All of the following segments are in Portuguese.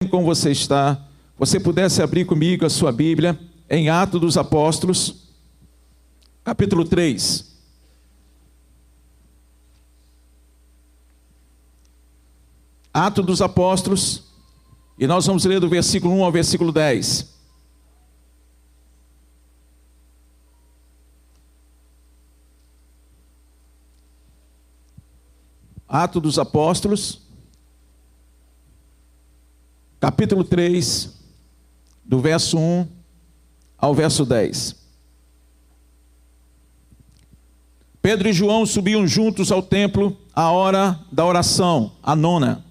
Como você está, você pudesse abrir comigo a sua Bíblia em Atos dos Apóstolos, capítulo 3. Atos dos Apóstolos, e nós vamos ler do versículo 1 ao versículo 10. Atos dos Apóstolos, capítulo 3, do verso 1 ao verso 10. Pedro e João subiam juntos ao templo à hora da oração, a nona.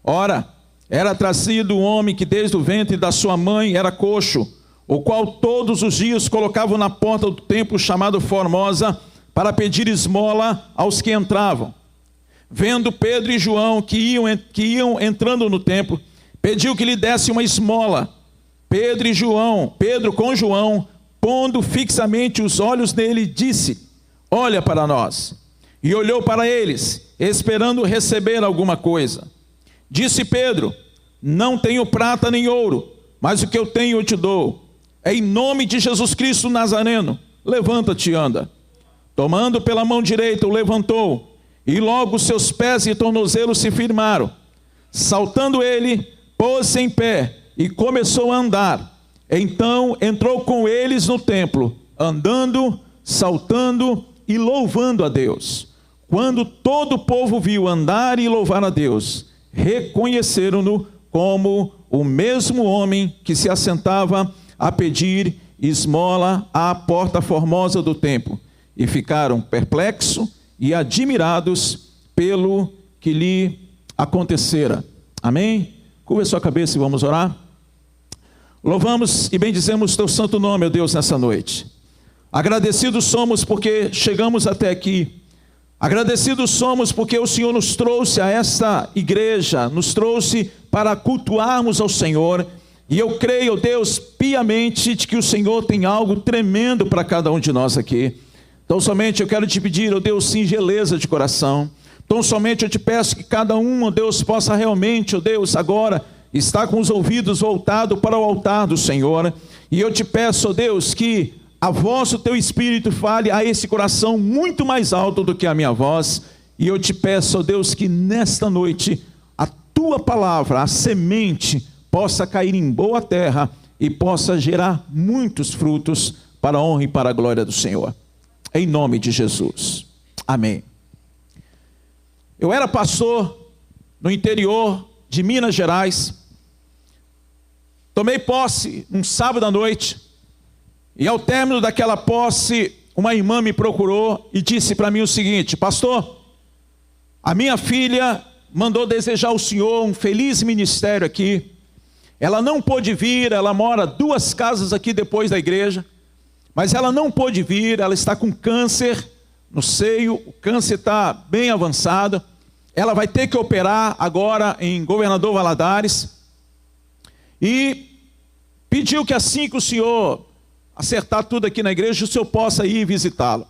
Ora, era trazido um homem que desde o ventre da sua mãe era coxo, o qual todos os dias colocavam na porta do templo chamado Formosa, para pedir esmola aos que entravam. Vendo Pedro e João que iam entrando no templo, pediu que lhe desse uma esmola. Pedro com João, pondo fixamente os olhos nele, disse: olha para nós. E olhou para eles, esperando receber alguma coisa. Disse Pedro: não tenho prata nem ouro, mas o que eu tenho eu te dou. Em nome de Jesus Cristo Nazareno, levanta-te e anda. Tomando pela mão direita, o levantou, e logo seus pés e tornozelos se firmaram. Saltando ele, pôs-se em pé e começou a andar. Então entrou com eles no templo, andando, saltando e louvando a Deus. Quando todo o povo viu andar e louvar a Deus, reconheceram-no como o mesmo homem que se assentava a pedir esmola à porta formosa do templo, e ficaram perplexos e admirados pelo que lhe acontecera. Amém? Curva a sua cabeça e vamos orar. Louvamos e bendizemos teu santo nome, ó Deus, nessa noite. Agradecidos somos porque chegamos até aqui. Agradecidos somos porque o Senhor nos trouxe a esta igreja, nos trouxe para cultuarmos ao Senhor. E eu creio, ó Deus, piamente de que o Senhor tem algo tremendo para cada um de nós aqui. Então somente eu quero te pedir, ó Deus, singeleza de coração. Então somente eu te peço que cada um, ó Deus, possa realmente, ó Deus, agora estar com os ouvidos voltados para o altar do Senhor. E eu te peço, ó Deus, que a voz do teu Espírito fale a esse coração muito mais alto do que a minha voz. E eu te peço, ó Deus, que nesta noite a tua palavra, a semente, possa cair em boa terra e possa gerar muitos frutos para a honra e para a glória do Senhor. Em nome de Jesus. Amém. Eu era pastor no interior de Minas Gerais. Tomei posse um sábado à noite. E ao término daquela posse, uma irmã me procurou e disse para mim o seguinte: pastor, a minha filha mandou desejar ao senhor um feliz ministério aqui. Ela não pôde vir, ela mora 2 casas aqui depois da igreja. Mas ela não pôde vir, ela está com câncer no seio, o câncer está bem avançado. Ela vai ter que operar agora em Governador Valadares. E pediu que assim que o senhor acertar tudo aqui na igreja, o senhor possa ir visitá-lo.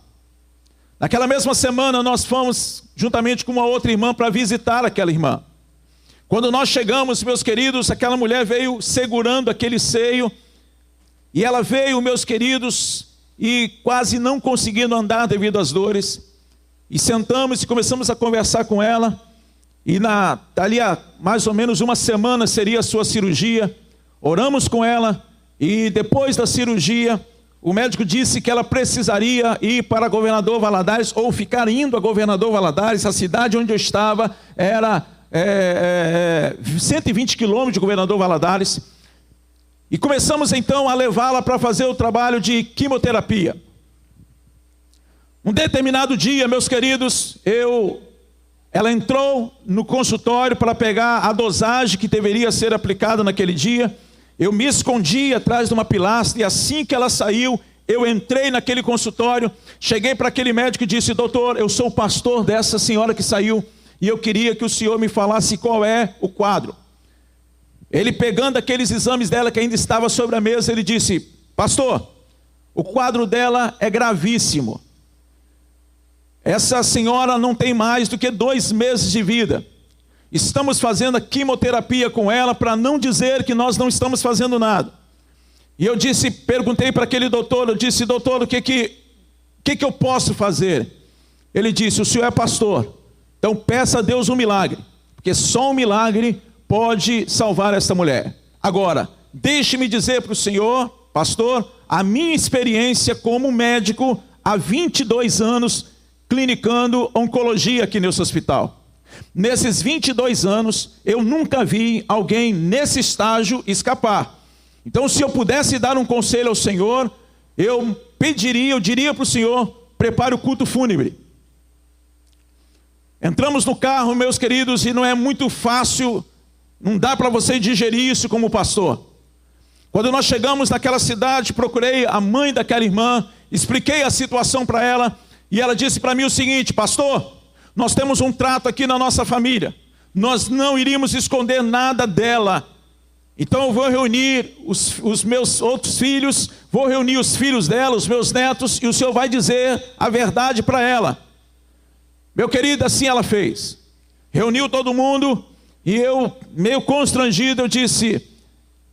Naquela mesma semana nós fomos, juntamente com uma outra irmã, para visitar aquela irmã. Quando nós chegamos, meus queridos, aquela mulher veio segurando aquele seio. E ela veio, meus queridos, e quase não conseguindo andar devido às dores. E sentamos e começamos a conversar com ela. E dali a mais ou menos uma semana seria a sua cirurgia. Oramos com ela. E depois da cirurgia, o médico disse que ela precisaria ir para Governador Valadares, ou ficar indo a Governador Valadares. A cidade onde eu estava era 120 quilômetros de Governador Valadares. E começamos então a levá-la para fazer o trabalho de quimioterapia. Um determinado dia, meus queridos, ela entrou no consultório para pegar a dosagem que deveria ser aplicada naquele dia. Eu me escondi atrás de uma pilastra e assim que ela saiu, eu entrei naquele consultório, cheguei para aquele médico e disse: doutor, eu sou o pastor dessa senhora que saiu e eu queria que o senhor me falasse qual é o quadro. Ele, pegando aqueles exames dela que ainda estava sobre a mesa, ele disse: pastor, o quadro dela é gravíssimo. Essa senhora não tem mais do que 2 meses de vida. Estamos fazendo a quimioterapia com ela para não dizer que nós não estamos fazendo nada. E eu perguntei para aquele doutor, eu disse, doutor, o que eu posso fazer? Ele disse, o senhor é pastor, então peça a Deus um milagre, porque só um milagre pode salvar esta mulher. Agora, deixe-me dizer para o senhor, pastor, a minha experiência como médico há 22 anos clinicando oncologia aqui nesse hospital. Nesses 22 anos, eu nunca vi alguém nesse estágio escapar. Então, se eu pudesse dar um conselho ao senhor, eu diria para o senhor, prepare o culto fúnebre. Entramos no carro, meus queridos, e não é muito fácil, não dá para você digerir isso como pastor. Quando nós chegamos naquela cidade, procurei a mãe daquela irmã, expliquei a situação para ela, e ela disse para mim o seguinte, pastor, nós temos um trato aqui na nossa família, nós não iríamos esconder nada dela. Então eu vou reunir os meus outros filhos, vou reunir os filhos dela, os meus netos, e o senhor vai dizer a verdade para ela. Meu querido, assim ela fez. Reuniu todo mundo, e eu, meio constrangido, eu disse,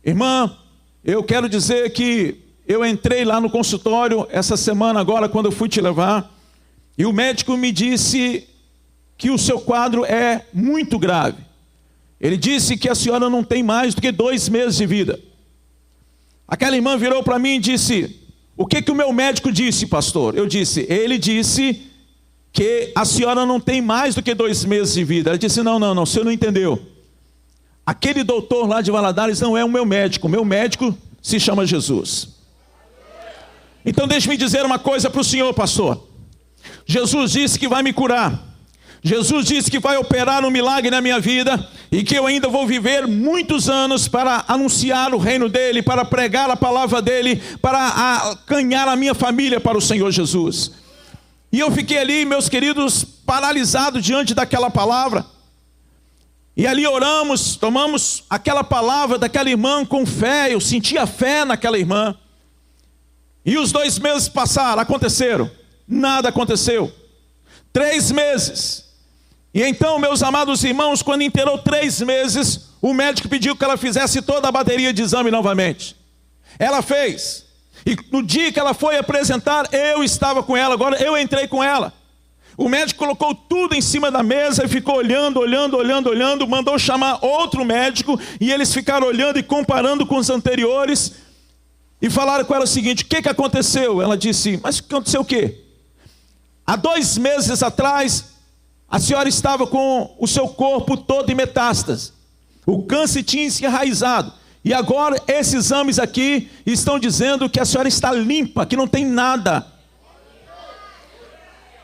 irmã, eu quero dizer que eu entrei lá no consultório essa semana agora, quando eu fui te levar, e o médico me disse que o seu quadro é muito grave. Ele disse que a senhora não tem mais do que 2 meses de vida. Aquela irmã virou para mim e disse, o que o meu médico disse, pastor? Eu disse, ele disse que a senhora não tem mais do que 2 meses de vida. Ela disse, não, o senhor não entendeu. Aquele doutor lá de Valadares não é o meu médico se chama Jesus. Então deixe-me dizer uma coisa para o senhor, pastor. Jesus disse que vai me curar. Jesus disse que vai operar um milagre na minha vida e que eu ainda vou viver muitos anos para anunciar o reino dele, para pregar a palavra dele, para ganhar a minha família para o Senhor Jesus. E eu fiquei ali, meus queridos, paralisado diante daquela palavra. E ali oramos, tomamos aquela palavra daquela irmã com fé, eu sentia fé naquela irmã. E os 2 meses passaram, aconteceram, nada aconteceu. 3 meses. E então, meus amados irmãos, quando inteirou 3 meses, o médico pediu que ela fizesse toda a bateria de exame novamente. Ela fez. E no dia que ela foi apresentar, eu estava com ela, agora eu entrei com ela. O médico colocou tudo em cima da mesa e ficou olhando, mandou chamar outro médico, e eles ficaram olhando e comparando com os anteriores, e falaram com ela o seguinte, o que aconteceu? Ela disse, mas aconteceu o quê? Há 2 meses atrás, a senhora estava com o seu corpo todo em metástase. O câncer tinha se enraizado. E agora esses exames aqui estão dizendo que a senhora está limpa, que não tem nada.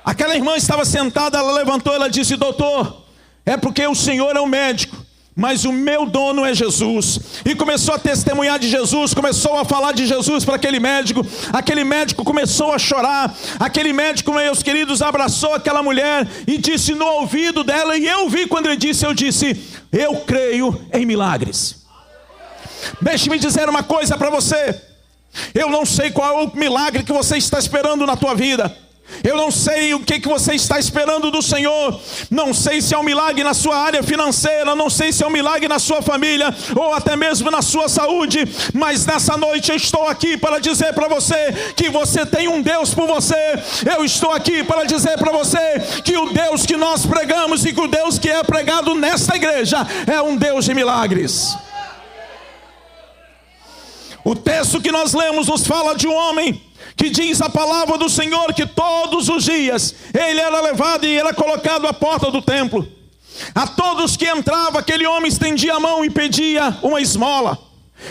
Aquela irmã estava sentada, ela levantou, ela disse, doutor, é porque o senhor é um médico, mas o meu dono é Jesus. E começou a testemunhar de Jesus, começou a falar de Jesus para aquele médico começou a chorar, aquele médico, meus queridos, abraçou aquela mulher e disse no ouvido dela, e eu vi quando ele disse, eu creio em milagres. Deixe-me dizer uma coisa para você, eu não sei qual é o milagre que você está esperando na tua vida. Eu não sei o que você está esperando do Senhor. Não sei se é um milagre na sua área financeira, não sei se é um milagre na sua família, ou até mesmo na sua saúde. Mas nessa noite eu estou aqui para dizer para você que você tem um Deus por você. Eu estou aqui para dizer para você que o Deus que nós pregamos e que o Deus que é pregado nesta igreja é um Deus de milagres. O texto que nós lemos nos fala de um homem que diz a palavra do Senhor que todos os dias ele era levado e era colocado à porta do templo. A todos que entrava, aquele homem estendia a mão e pedia uma esmola.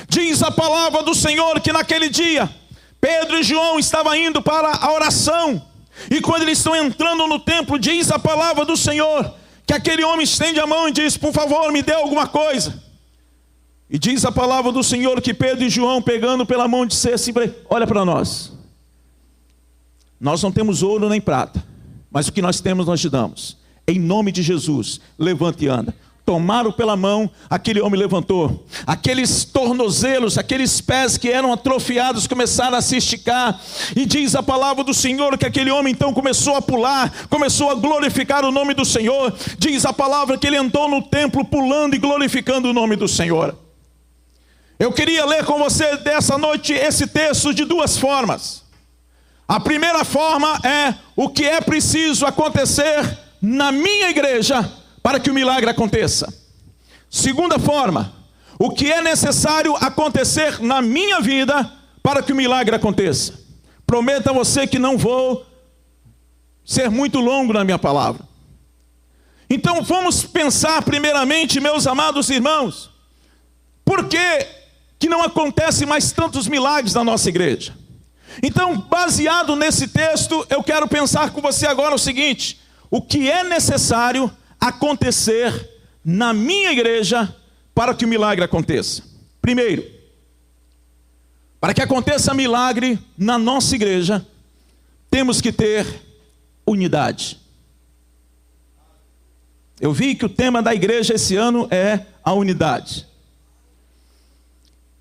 Diz a palavra do Senhor que naquele dia Pedro e João estavam indo para a oração, e quando eles estão entrando no templo, diz a palavra do Senhor que aquele homem estende a mão e diz, por favor, me dê alguma coisa. E diz a palavra do Senhor que Pedro e João, pegando pela mão, disseram assim, olha para nós. Nós não temos ouro nem prata, mas o que nós temos nós te damos. Em nome de Jesus, levante e anda. tomaram pela mão, aquele homem levantou. Aqueles tornozelos, aqueles pés que eram atrofiados começaram a se esticar. E diz a palavra do Senhor que aquele homem então começou a pular, começou a glorificar o nome do Senhor. Diz a palavra que ele entrou no templo pulando e glorificando o nome do Senhor. Eu queria ler com você dessa noite esse texto de duas formas. A primeira forma é o que é preciso acontecer na minha igreja para que o milagre aconteça. Segunda forma, o que é necessário acontecer na minha vida para que o milagre aconteça. Prometo a você que não vou ser muito longo na minha palavra. Então vamos pensar primeiramente, meus amados irmãos, por que não acontece mais tantos milagres na nossa igreja? Então, baseado nesse texto, eu quero pensar com você agora o seguinte: o que é necessário acontecer na minha igreja para que o milagre aconteça? Primeiro, para que aconteça milagre na nossa igreja, temos que ter unidade. Eu vi que o tema da igreja esse ano é a unidade.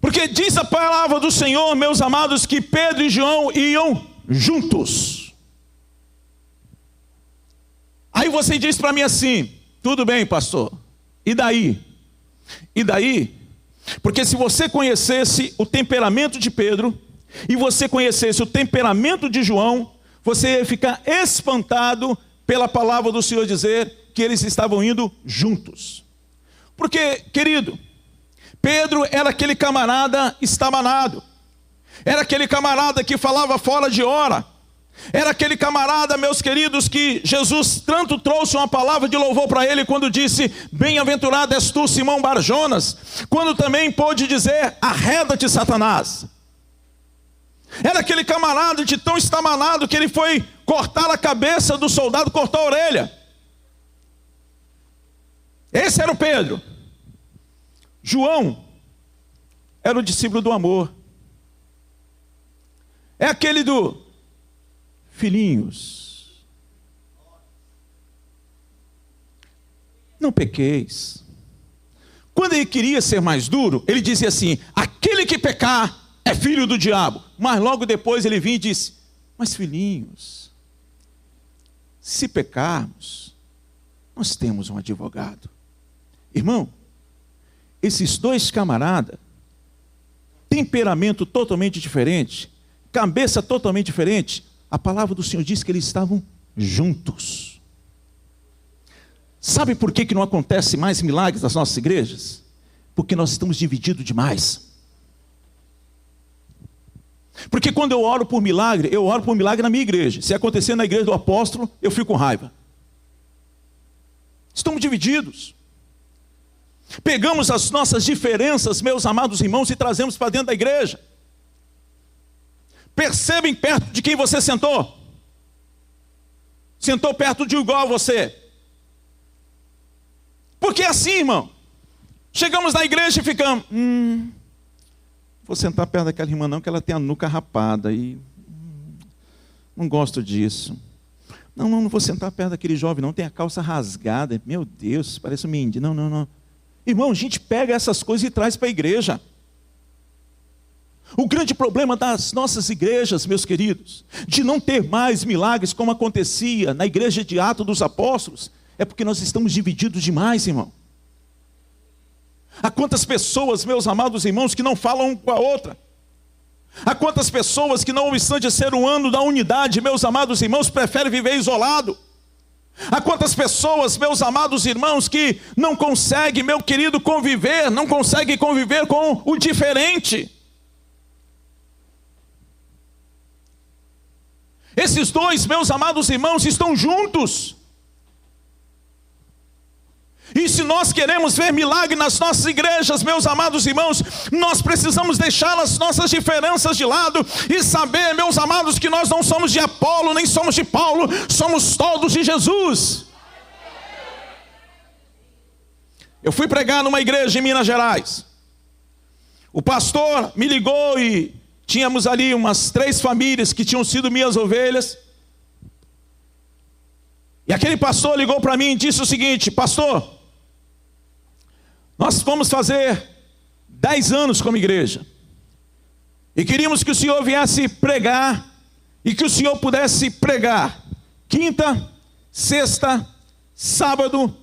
Porque diz a palavra do Senhor, meus amados, que Pedro e João iam juntos. Aí você diz para mim assim: tudo bem, pastor, e daí? E daí? Porque se você conhecesse o temperamento de Pedro e você conhecesse o temperamento de João, você ia ficar espantado pela palavra do Senhor dizer que eles estavam indo juntos. Porque, querido, Pedro era aquele camarada estabanado, era aquele camarada que falava fora de hora, era aquele camarada, meus queridos, que Jesus tanto trouxe uma palavra de louvor para ele quando disse: bem-aventurado és tu, Simão Barjonas, quando também pôde dizer: arreda-te, Satanás. Era aquele camarada de tão estabanado que ele foi cortar a cabeça do soldado, cortou a orelha. Esse era o Pedro. João era o discípulo do amor. É aquele do filhinhos, não pequeis. Quando ele queria ser mais duro, ele dizia assim: aquele que pecar é filho do diabo. Mas logo depois ele vinha e disse: mas filhinhos, se pecarmos, nós temos um advogado. Irmão, esses dois camaradas, temperamento totalmente diferente, cabeça totalmente diferente, a palavra do Senhor diz que eles estavam juntos. Sabe por que não acontece mais milagres nas nossas igrejas? Porque nós estamos divididos demais. Porque quando eu oro por milagre na minha igreja. Se acontecer na igreja do apóstolo, eu fico com raiva. Estamos divididos. Pegamos as nossas diferenças, meus amados irmãos, e trazemos para dentro da igreja. Percebem perto de quem você sentou? Sentou perto de igual a você. Porque é assim, irmão. Chegamos na igreja e ficamos: vou sentar perto daquela irmã não, que ela tem a nuca rapada e não gosto disso. Não vou sentar perto daquele jovem não, tem a calça rasgada. Meu Deus, parece um mendigo. Não. Irmão, a gente pega essas coisas e traz para a igreja. O grande problema das nossas igrejas, meus queridos, de não ter mais milagres como acontecia na igreja de Atos dos Apóstolos, é porque nós estamos divididos demais, irmão. Há quantas pessoas, meus amados irmãos, que não falam um com a outra? Há quantas pessoas que, não obstante ser um ano da unidade, meus amados irmãos, preferem viver isolado? Há quantas pessoas, meus amados irmãos, que não conseguem, meu querido, não conseguem conviver com o diferente? Esses dois, meus amados irmãos, estão juntos. E se nós queremos ver milagre nas nossas igrejas, meus amados irmãos, nós precisamos deixar as nossas diferenças de lado e saber, meus amados, que nós não somos de Apolo, nem somos de Paulo, somos todos de Jesus. Eu fui pregar numa igreja em Minas Gerais. O pastor me ligou e tínhamos ali umas 3 famílias que tinham sido minhas ovelhas. E aquele pastor ligou para mim e disse o seguinte: pastor, Nós fomos fazer 10 anos como igreja. E queríamos que o senhor viesse pregar, e que o senhor pudesse pregar quinta, sexta, sábado,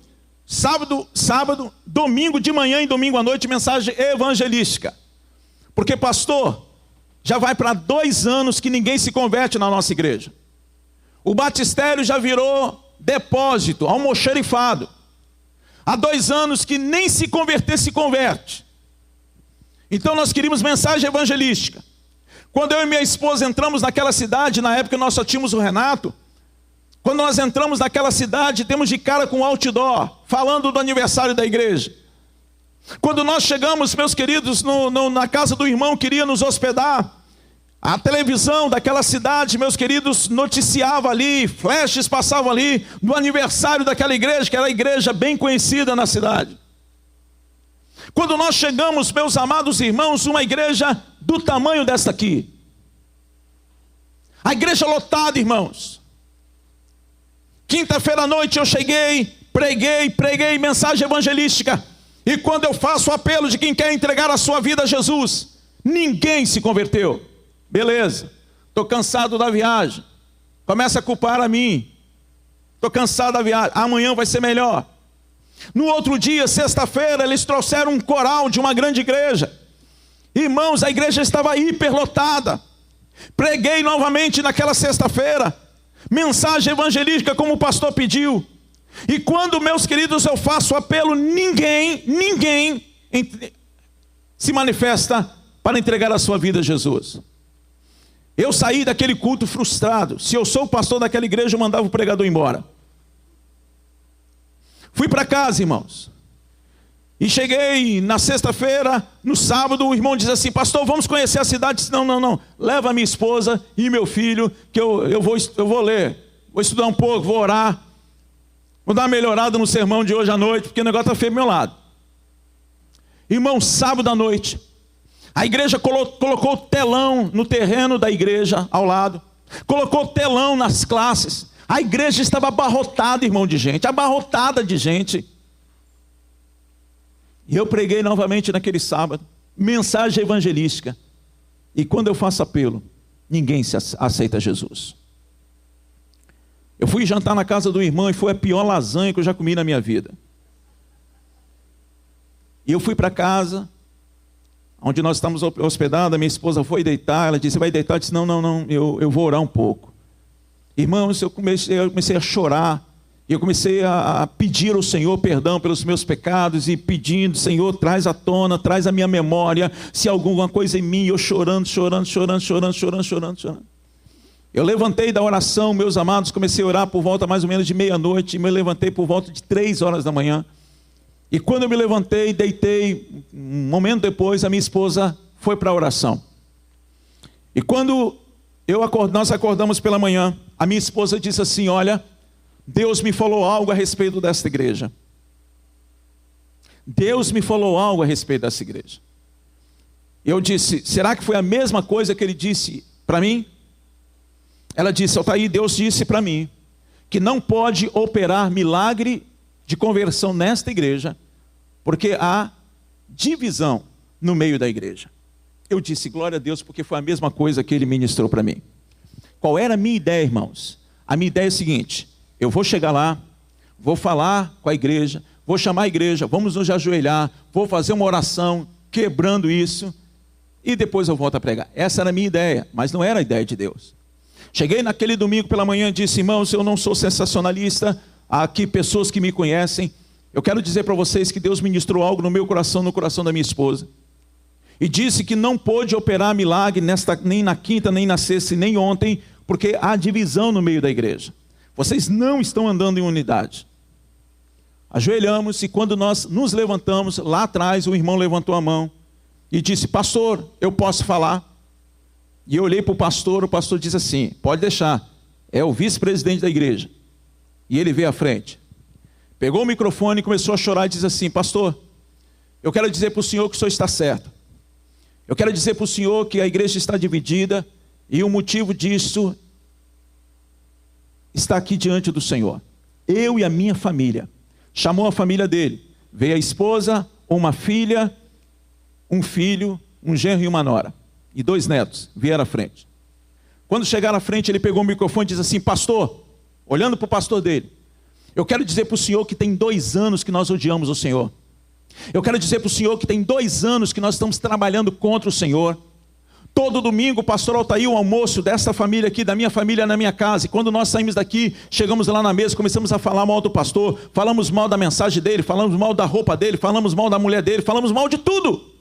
domingo de manhã e domingo à noite, mensagem evangelística. Porque, pastor, já vai para 2 anos que ninguém se converte na nossa igreja. O batistério já virou depósito, almoxarifado. Há 2 anos que nem se converter se converte. Então nós queríamos mensagem evangelística. Quando eu e minha esposa entramos naquela cidade, na época nós só tínhamos o Renato. Quando nós entramos naquela cidade, temos de cara com outdoor, falando do aniversário da igreja. Quando nós chegamos, meus queridos, na casa do irmão que iria nos hospedar, a televisão daquela cidade, meus queridos, noticiava ali, flashes passavam ali, do aniversário daquela igreja, que era a igreja bem conhecida na cidade. Quando nós chegamos, meus amados irmãos, uma igreja do tamanho desta aqui. A igreja lotada, irmãos. Quinta-feira à noite eu cheguei, preguei mensagem evangelística. E quando eu faço o apelo de quem quer entregar a sua vida a Jesus, ninguém se converteu. Beleza, estou cansado da viagem. Começa a culpar a mim. Estou cansado da viagem, amanhã vai ser melhor. No outro dia, sexta-feira, eles trouxeram um coral de uma grande igreja. Irmãos, a igreja estava hiperlotada. Preguei novamente naquela sexta-feira, mensagem evangelística como o pastor pediu. E quando, meus queridos, eu faço apelo, ninguém se manifesta para entregar a sua vida a Jesus. Eu saí daquele culto frustrado. Se eu sou o pastor daquela igreja, eu mandava o pregador embora. Fui para casa, irmãos. E cheguei na sexta-feira, no sábado, o irmão diz assim: pastor, vamos conhecer a cidade. Eu disse, não, leva a minha esposa e meu filho, que eu vou ler, vou estudar um pouco, vou orar, vou dar uma melhorada no sermão de hoje à noite, porque o negócio está feio do meu lado. Irmão, sábado à noite, a igreja colocou telão no terreno da igreja ao lado, colocou telão nas classes. A igreja estava abarrotada, irmão, de gente, abarrotada de gente. E eu preguei novamente naquele sábado, mensagem evangelística. E quando eu faço apelo, ninguém aceita Jesus. Eu fui jantar na casa do irmão e foi a pior lasanha que eu já comi na minha vida. E eu fui para casa, onde nós estávamos hospedados, a minha esposa foi deitar, ela disse, vai deitar? Eu disse, não, eu vou orar um pouco. Irmãos, eu comecei a chorar, e eu comecei a pedir ao Senhor perdão pelos meus pecados, e pedindo, Senhor, traz à tona, traz à minha memória, se há alguma coisa em mim, eu chorando. Eu levantei da oração, meus amados, comecei a orar por volta mais ou menos de meia-noite, e me levantei por volta de 3 horas da manhã. E quando eu me levantei, deitei, um momento depois, a minha esposa foi para a oração. E quando nós acordamos pela manhã, a minha esposa disse assim, olha, Deus me falou algo a respeito desta igreja. Deus me falou algo a respeito dessa igreja. Eu disse, será que foi a mesma coisa que ele disse para mim? Ela disse, Altair, Deus disse para mim que não pode operar milagre de conversão nesta igreja, porque há divisão no meio da igreja. Eu disse, glória a Deus, porque foi a mesma coisa que ele ministrou para mim. Qual era a minha ideia, irmãos? A minha ideia é a seguinte, eu vou chegar lá, vou falar com a igreja, vou chamar a igreja, vamos nos ajoelhar, vou fazer uma oração, quebrando isso, e depois eu volto a pregar. Essa era a minha ideia, mas não era a ideia de Deus. Cheguei naquele domingo pela manhã e disse, irmãos, eu não sou sensacionalista, há aqui pessoas que me conhecem, eu quero dizer para vocês que Deus ministrou algo no meu coração, no coração da minha esposa, e disse que não pôde operar milagre nem na quinta, nem na sexta, nem ontem, porque há divisão no meio da igreja. Vocês não estão andando em unidade. Ajoelhamos e quando nós nos levantamos, lá atrás o irmão levantou a mão e disse, pastor, eu posso falar? E eu olhei para o pastor disse assim, pode deixar, é o vice-presidente da igreja. E ele veio à frente, pegou o microfone e começou a chorar e disse assim, pastor, eu quero dizer para o senhor que o senhor está certo. Eu quero dizer para o senhor que a igreja está dividida e o motivo disso está aqui diante do Senhor. Eu e a minha família. Chamou a família dele. Veio a esposa, uma filha, um filho, um genro e uma nora. E 2 netos vieram à frente. Quando chegaram à frente, ele pegou o microfone e disse assim: pastor, olhando para o pastor dele, eu quero dizer para o senhor que tem 2 anos que nós odiamos o Senhor. Eu quero dizer para o senhor que tem 2 anos que nós estamos trabalhando contra o Senhor. Todo domingo o pastor Altair, o almoço dessa família aqui, da minha família, na minha casa. E quando nós saímos daqui, chegamos lá na mesa, começamos a falar mal do pastor, falamos mal da mensagem dele, falamos mal da roupa dele, falamos mal da mulher dele, falamos mal de tudo.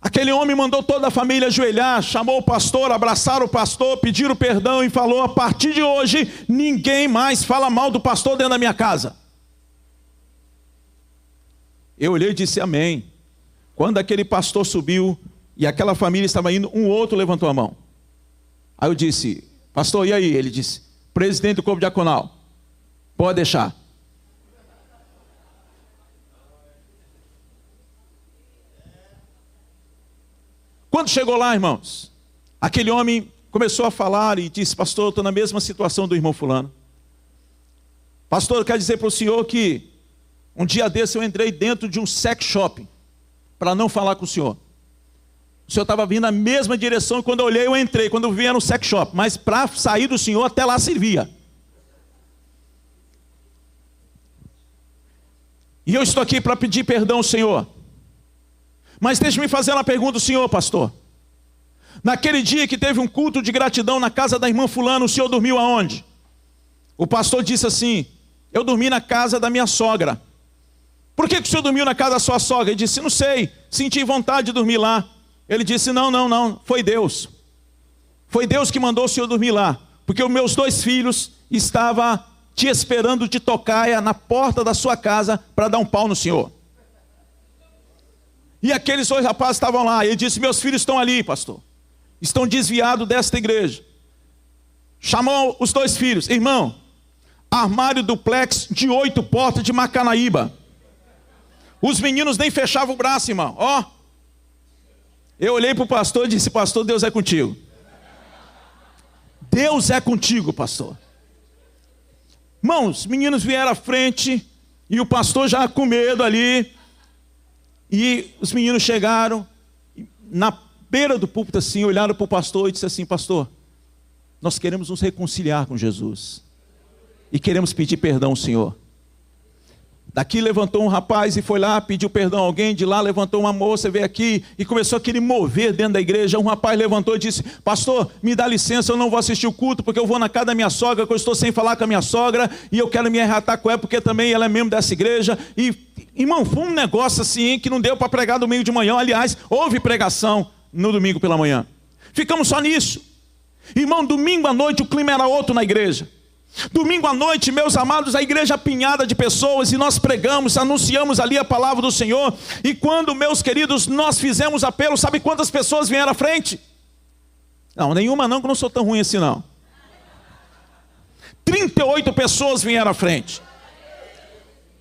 Aquele homem mandou toda a família ajoelhar, chamou o pastor, abraçaram o pastor, pediram perdão e falou: a partir de hoje, ninguém mais fala mal do pastor dentro da minha casa. Eu olhei e disse amém. Quando aquele pastor subiu e aquela família estava indo, um outro levantou a mão. Aí eu disse: pastor, e aí? Ele disse: presidente do corpo diaconal, pode deixar. Quando chegou lá, irmãos, aquele homem começou a falar e disse: pastor, eu estou na mesma situação do irmão fulano. Pastor, eu quero dizer para o senhor que um dia desse eu entrei dentro de um sex shop para não falar com o senhor. O senhor estava vindo na mesma direção e quando eu olhei eu entrei, quando eu vi era um sex shop, mas para sair do senhor até lá servia. E eu estou aqui para pedir perdão ao senhor. Mas deixe-me fazer uma pergunta ao senhor, pastor. Naquele dia que teve um culto de gratidão na casa da irmã fulana, o senhor dormiu aonde? O pastor disse assim: eu dormi na casa da minha sogra. Por que o senhor dormiu na casa da sua sogra? Ele disse: não sei, senti vontade de dormir lá. Ele disse: não, foi Deus. Foi Deus que mandou o senhor dormir lá. Porque os meus 2 filhos estavam te esperando de tocaia na porta da sua casa para dar um pau no senhor. E aqueles 2 rapazes estavam lá. Ele disse: meus filhos estão ali, pastor. Estão desviados desta igreja. Chamou os 2 filhos: irmão, armário duplex de 8 portas de Macanaíba. Os meninos nem fechavam o braço, irmão. Ó. Eu olhei para o pastor e disse: pastor, Deus é contigo. Deus é contigo, pastor. Irmãos, os meninos vieram à frente e o pastor já com medo ali. E os meninos chegaram na beira do púlpito assim, olharam para o pastor e disseram assim: pastor, nós queremos nos reconciliar com Jesus e queremos pedir perdão ao senhor. Daqui levantou um rapaz e foi lá, pediu perdão a alguém. De lá levantou uma moça, veio aqui e começou a querer mover dentro da igreja. Um rapaz levantou e disse: pastor, me dá licença, eu não vou assistir o culto porque eu vou na casa da minha sogra, que eu estou sem falar com a minha sogra e eu quero me arretar com ela porque também ela é membro dessa igreja. E, irmão, foi um negócio assim que não deu para pregar domingo de manhã. Aliás, houve pregação no domingo pela manhã. Ficamos só nisso. Irmão, domingo à noite o clima era outro na igreja. Domingo à noite, meus amados, a igreja apinhada de pessoas, e nós pregamos, anunciamos ali a palavra do Senhor. E quando, meus queridos, nós fizemos apelo, sabe quantas pessoas vieram à frente? Não, nenhuma não, que eu não sou tão ruim assim não. 38 pessoas vieram à frente.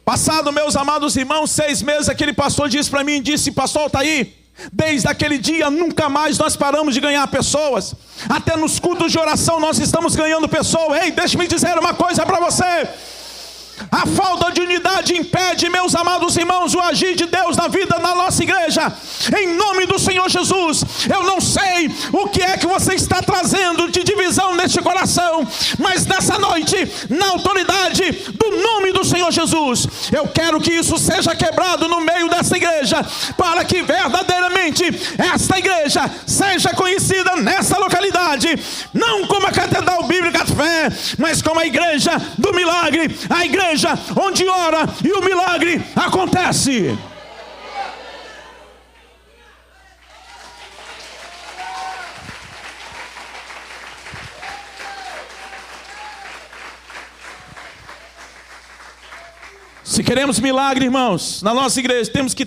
Passado, meus amados irmãos, 6 meses, aquele pastor disse para mim, disse: pastor Altair, desde aquele dia nunca mais nós paramos de ganhar pessoas. Até nos cultos de oração nós estamos ganhando pessoas. Ei, deixe-me dizer uma coisa para você: a falta de unidade impede, meus amados irmãos, o agir de Deus na vida da nossa igreja. Em nome do Senhor Jesus, eu não sei o que é que você está trazendo de divisão neste coração, mas nessa noite, na autoridade do nome do Senhor Jesus, eu quero que isso seja quebrado no meio dessa igreja, para que verdadeiramente esta igreja seja conhecida nessa localidade, não como a Catedral Bíblica de Fé, mas como a igreja do milagre, a igreja onde ora e o milagre acontece. Se queremos milagre, irmãos, na nossa igreja tem que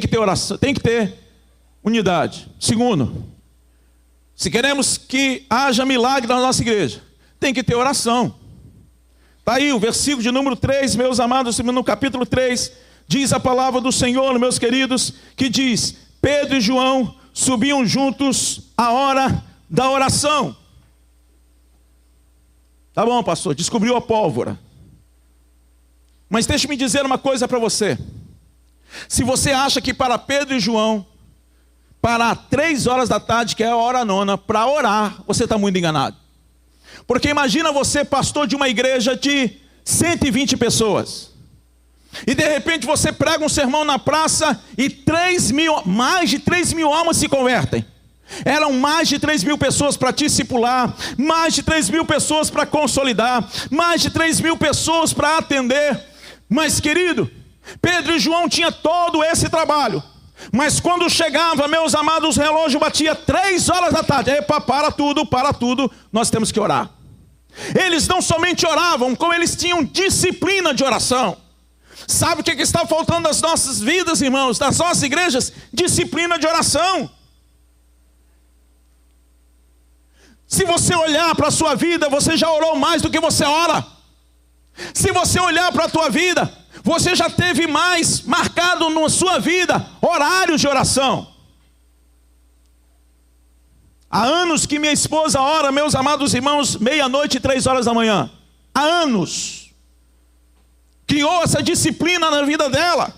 ter oração, tem que ter unidade. Segundo, se queremos que haja milagre na nossa igreja, tem que ter oração. Está aí o versículo de número 3, meus amados, no capítulo 3, diz a palavra do Senhor, meus queridos, que diz: Pedro e João subiam juntos à hora da oração. Tá bom, pastor, descobriu a pólvora. Mas deixe-me dizer uma coisa para você. Se você acha que para Pedro e João, para 3 horas da tarde, que é a hora nona, para orar, você está muito enganado. Porque imagina você, pastor de uma igreja de 120 pessoas. E de repente você prega um sermão na praça e mais de 3 mil almas se convertem. Eram mais de 3 mil pessoas para discipular, mais de 3 mil pessoas para consolidar, mais de 3 mil pessoas para atender. Mas querido, Pedro e João tinham todo esse trabalho. Mas quando chegava, meus amados, o relógio batia 3 horas da tarde. Epa, para tudo, nós temos que orar. Eles não somente oravam, como eles tinham disciplina de oração. Sabe o que está faltando nas nossas vidas, irmãos, das nossas igrejas? Disciplina de oração. Se você olhar para a sua vida, você já orou mais do que você ora. Se você olhar para a tua vida, você já teve mais marcado na sua vida horários de oração. Há anos que minha esposa ora, meus amados irmãos, 12:00 e 3 horas da manhã. Há anos. Criou essa disciplina na vida dela.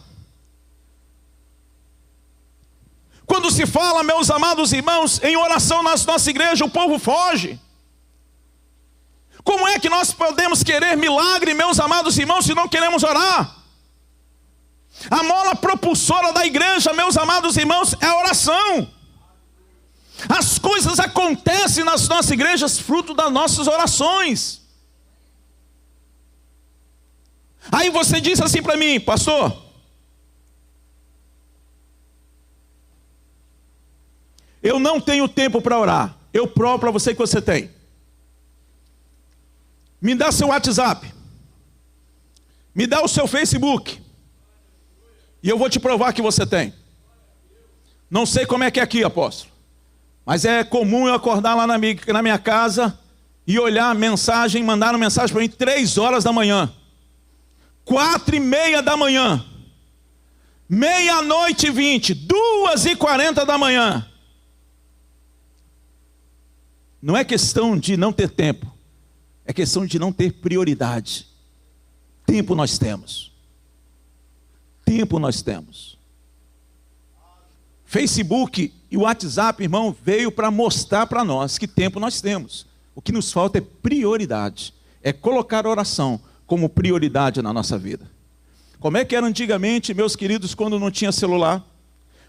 Quando se fala, meus amados irmãos, em oração na nossa igreja, o povo foge. Como é que nós podemos querer milagre, meus amados irmãos, se não queremos orar? A mola propulsora da igreja, meus amados irmãos, é a oração. As coisas acontecem nas nossas igrejas fruto das nossas orações. Aí você diz assim para mim, pastor, eu não tenho tempo para orar. Eu provo para você que você tem. Me dá seu WhatsApp. Me dá o seu Facebook. E eu vou te provar que você tem. Não sei como é que é aqui, apóstolo. Mas é comum eu acordar lá na minha casa e olhar a mensagem, mandaram mensagem para mim 3 horas da manhã. 4:30 da manhã. 00:20. 2:40 da manhã. Não é questão de não ter tempo. É questão de não ter prioridade. Tempo nós temos. Tempo nós temos. Facebook e o WhatsApp, irmão, veio para mostrar para nós que tempo nós temos. O que nos falta é prioridade. É colocar a oração como prioridade na nossa vida. Como é que era antigamente, meus queridos, quando não tinha celular?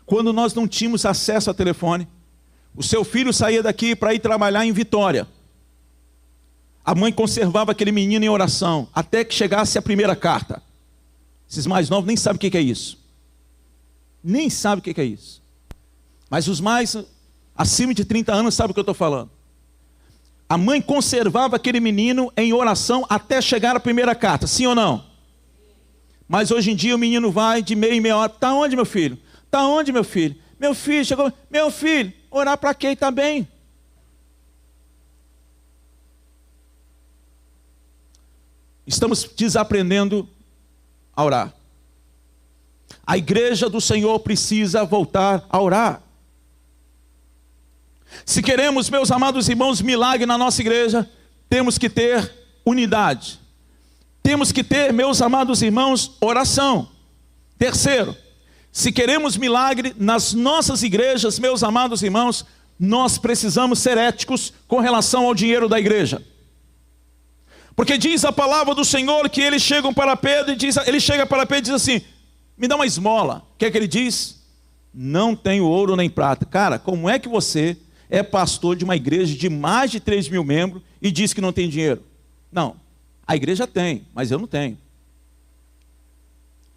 Quando nós não tínhamos acesso a telefone? O seu filho saía daqui para ir trabalhar em Vitória. A mãe conservava aquele menino em oração, até que chegasse a primeira carta. Esses mais novos nem sabem o que é isso. Nem sabem o que é isso. Mas os mais acima de 30 anos sabem o que eu estou falando. A mãe conservava aquele menino em oração até chegar a primeira carta, sim ou não? Mas hoje em dia o menino vai de meia em meia hora. Está onde, meu filho? Está onde, meu filho? Meu filho chegou. Meu filho, orar para quem está bem? Estamos desaprendendo a orar. A igreja do Senhor precisa voltar a orar. Se queremos, meus amados irmãos, milagre na nossa igreja, temos que ter unidade. Temos que ter, meus amados irmãos, oração. Terceiro, se queremos milagre nas nossas igrejas, meus amados irmãos, nós precisamos ser éticos com relação ao dinheiro da igreja. Porque diz a palavra do Senhor que eles chegam para Pedro e ele chega para Pedro e diz assim, me dá uma esmola. O que é que ele diz? Não tenho ouro nem prata. Cara, como é que você é pastor de uma igreja de mais de 3 mil membros e diz que não tem dinheiro? Não, a igreja tem, mas eu não tenho.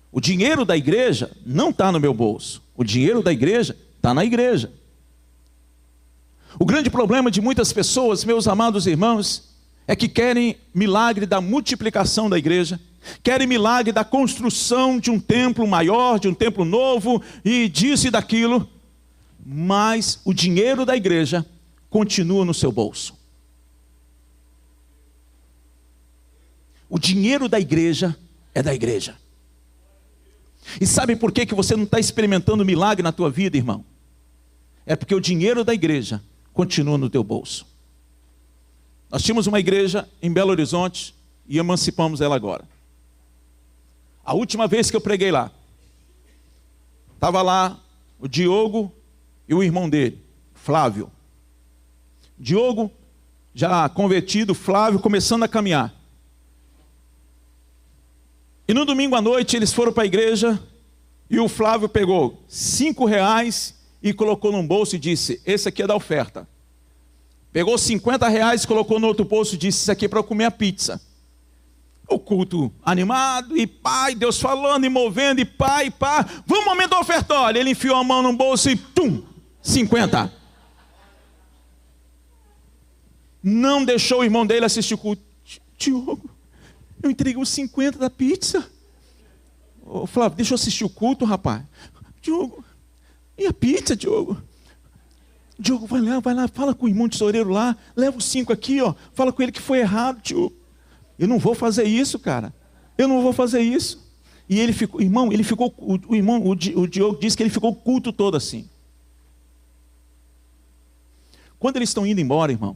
O dinheiro da igreja não está no meu bolso. O dinheiro da igreja está na igreja. O grande problema de muitas pessoas, meus amados irmãos, é que querem milagre da multiplicação da igreja, querem milagre da construção de um templo maior, de um templo novo, e disso e daquilo, mas o dinheiro da igreja continua no seu bolso. O dinheiro da igreja é da igreja. E sabe por que você não está experimentando milagre na tua vida, irmão? É porque o dinheiro da igreja continua no teu bolso. Nós tínhamos uma igreja em Belo Horizonte e emancipamos ela agora. A última vez que eu preguei lá, Estava lá o Diogo e o irmão dele, Flávio. Diogo, já convertido, Flávio começando a caminhar. E no domingo à noite eles foram para a igreja e o Flávio pegou R$ 5 e colocou num bolso e disse: esse aqui é da oferta. Pegou R$ 50, colocou no outro bolso e disse: isso aqui é para eu comer a pizza. O culto animado, e pai, Deus falando e movendo, e pai, vamos aumentar o ofertório. Ele enfiou a mão no bolso e tum, 50. Não deixou o irmão dele assistir o culto. Diogo, eu entreguei os 50 da pizza. Ô Flávio, deixa eu assistir o culto, rapaz. Diogo, e a pizza, Diogo? Diogo, vai lá, fala com o irmão tesoureiro lá, leva os 5 aqui, ó, fala com ele que foi errado, Diogo. Eu não vou fazer isso, cara. Eu não vou fazer isso. E ele ficou, irmão, o Diogo disse que ele ficou o culto todo assim. Quando eles estão indo embora, irmão,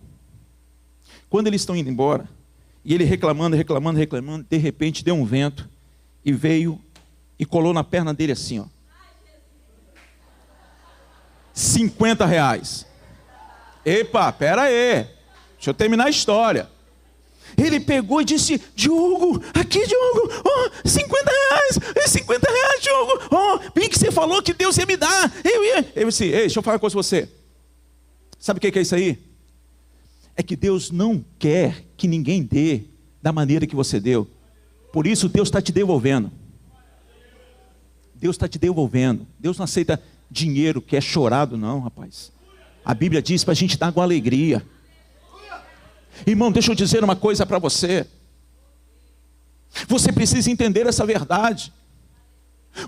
e ele reclamando, de repente deu um vento e veio e colou na perna dele assim, ó. R$ 50. Epa, pera aí. Deixa eu terminar a história. Ele pegou e disse: Diogo, aqui, Diogo, oh, R$ 50, Diogo, oh, bem que você falou que Deus ia me dar. Eu disse: ei, deixa eu falar uma coisa com você. Sabe o que é isso aí? É que Deus não quer que ninguém dê da maneira que você deu. Por isso Deus está te devolvendo. Deus está te devolvendo. Deus não aceita dinheiro que é chorado, não, rapaz. A Bíblia diz para a gente dar com alegria. Irmão, deixa eu dizer uma coisa para você. Você precisa entender essa verdade.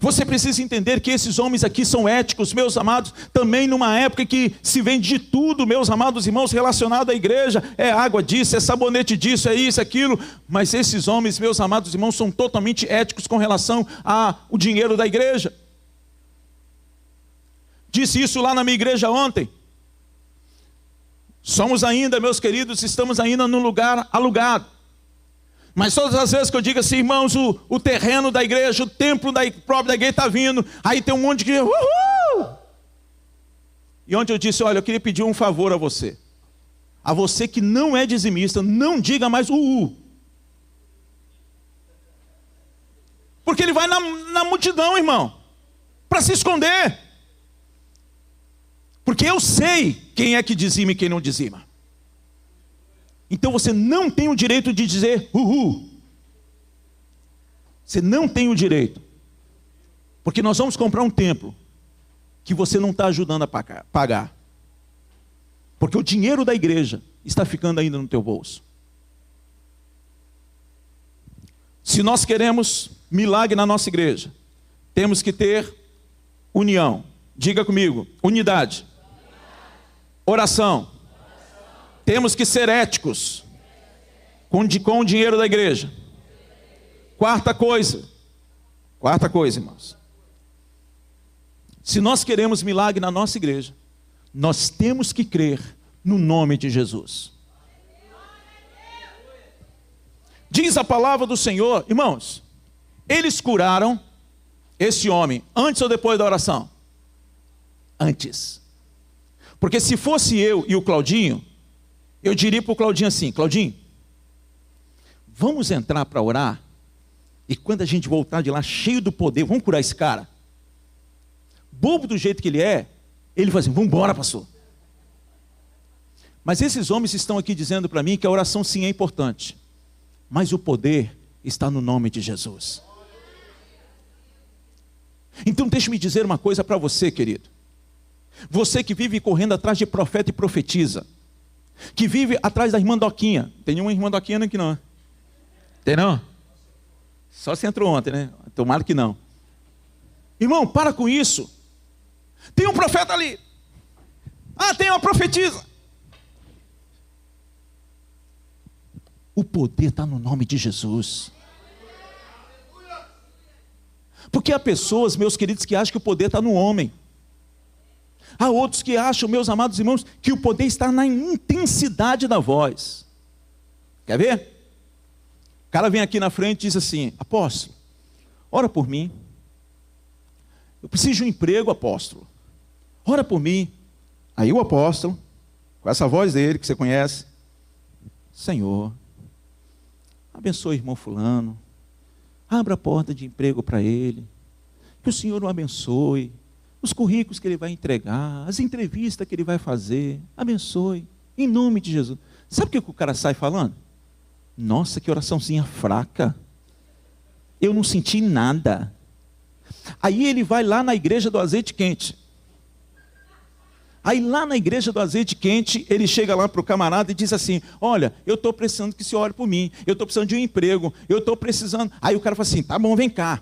Você precisa entender que esses homens aqui são éticos, meus amados, também numa época que se vende de tudo, meus amados irmãos, relacionado à igreja. É água disso, é sabonete disso, é isso, aquilo. Mas esses homens, meus amados irmãos, são totalmente éticos com relação ao dinheiro da igreja. Disse isso lá na minha igreja ontem. Somos ainda, meus queridos, estamos ainda num lugar alugado. Mas todas as vezes que eu digo assim, irmãos, o terreno da igreja, o templo próprio da igreja está vindo, aí tem um monte de uhul! E onde eu disse: olha, eu queria pedir um favor a você que não é dizimista, não diga mais uhul. Porque ele vai na multidão, irmão, para se esconder. Porque eu sei quem é que dizima e quem não dizima. Então você não tem o direito de dizer uhul. Você não tem o direito. Porque nós vamos comprar um templo que você não está ajudando a pagar. Porque o dinheiro da igreja está ficando ainda no teu bolso. Se nós queremos milagre na nossa igreja, temos que ter união. Diga comigo, unidade. Oração. Temos que ser éticos com o dinheiro da igreja. Quarta coisa, irmãos. Se nós queremos milagre na nossa igreja, nós temos que crer no nome de Jesus. Diz a palavra do Senhor, irmãos, eles curaram esse homem antes ou depois da oração? Antes. Porque se fosse eu e o Claudinho, eu diria para o Claudinho assim: Claudinho, vamos entrar para orar, e quando a gente voltar de lá cheio do poder, vamos curar esse cara. Bobo do jeito que ele é, ele fala assim: vamos embora, pastor. Mas esses homens estão aqui dizendo para mim que a oração sim é importante, mas o poder está no nome de Jesus. Então deixe-me dizer uma coisa para você, querido. Você que vive correndo atrás de profeta e profetiza, que vive atrás da irmã Doquinha. Tem nenhuma irmã Doquinha aqui não? Tem não? Só se entrou ontem, né? Tomara que não. Irmão, para com isso. Tem um profeta ali. Ah, tem uma profetisa. O poder está no nome de Jesus. Porque há pessoas, meus queridos, que acham que o poder está no homem. Há outros que acham, meus amados irmãos, que o poder está na intensidade da voz. Quer ver? O cara vem aqui na frente e diz assim: apóstolo, ora por mim. eu preciso de um emprego, apóstolo. Ora por mim. Aí o apóstolo, com essa voz dele que você conhece: Senhor, abençoe o irmão fulano, abra a porta de emprego para ele, que o Senhor o abençoe, os currículos que ele vai entregar, as entrevistas que ele vai fazer, abençoe, em nome de Jesus. Sabe o que o cara sai falando? Nossa, que oraçãozinha fraca, eu não senti nada. Aí ele vai lá na igreja do azeite quente. Aí lá na igreja do azeite quente, ele chega lá para o camarada e diz assim: olha, eu estou precisando que você ore por mim, eu estou precisando de um emprego, eu estou precisando. Aí o cara fala assim: tá bom, vem cá.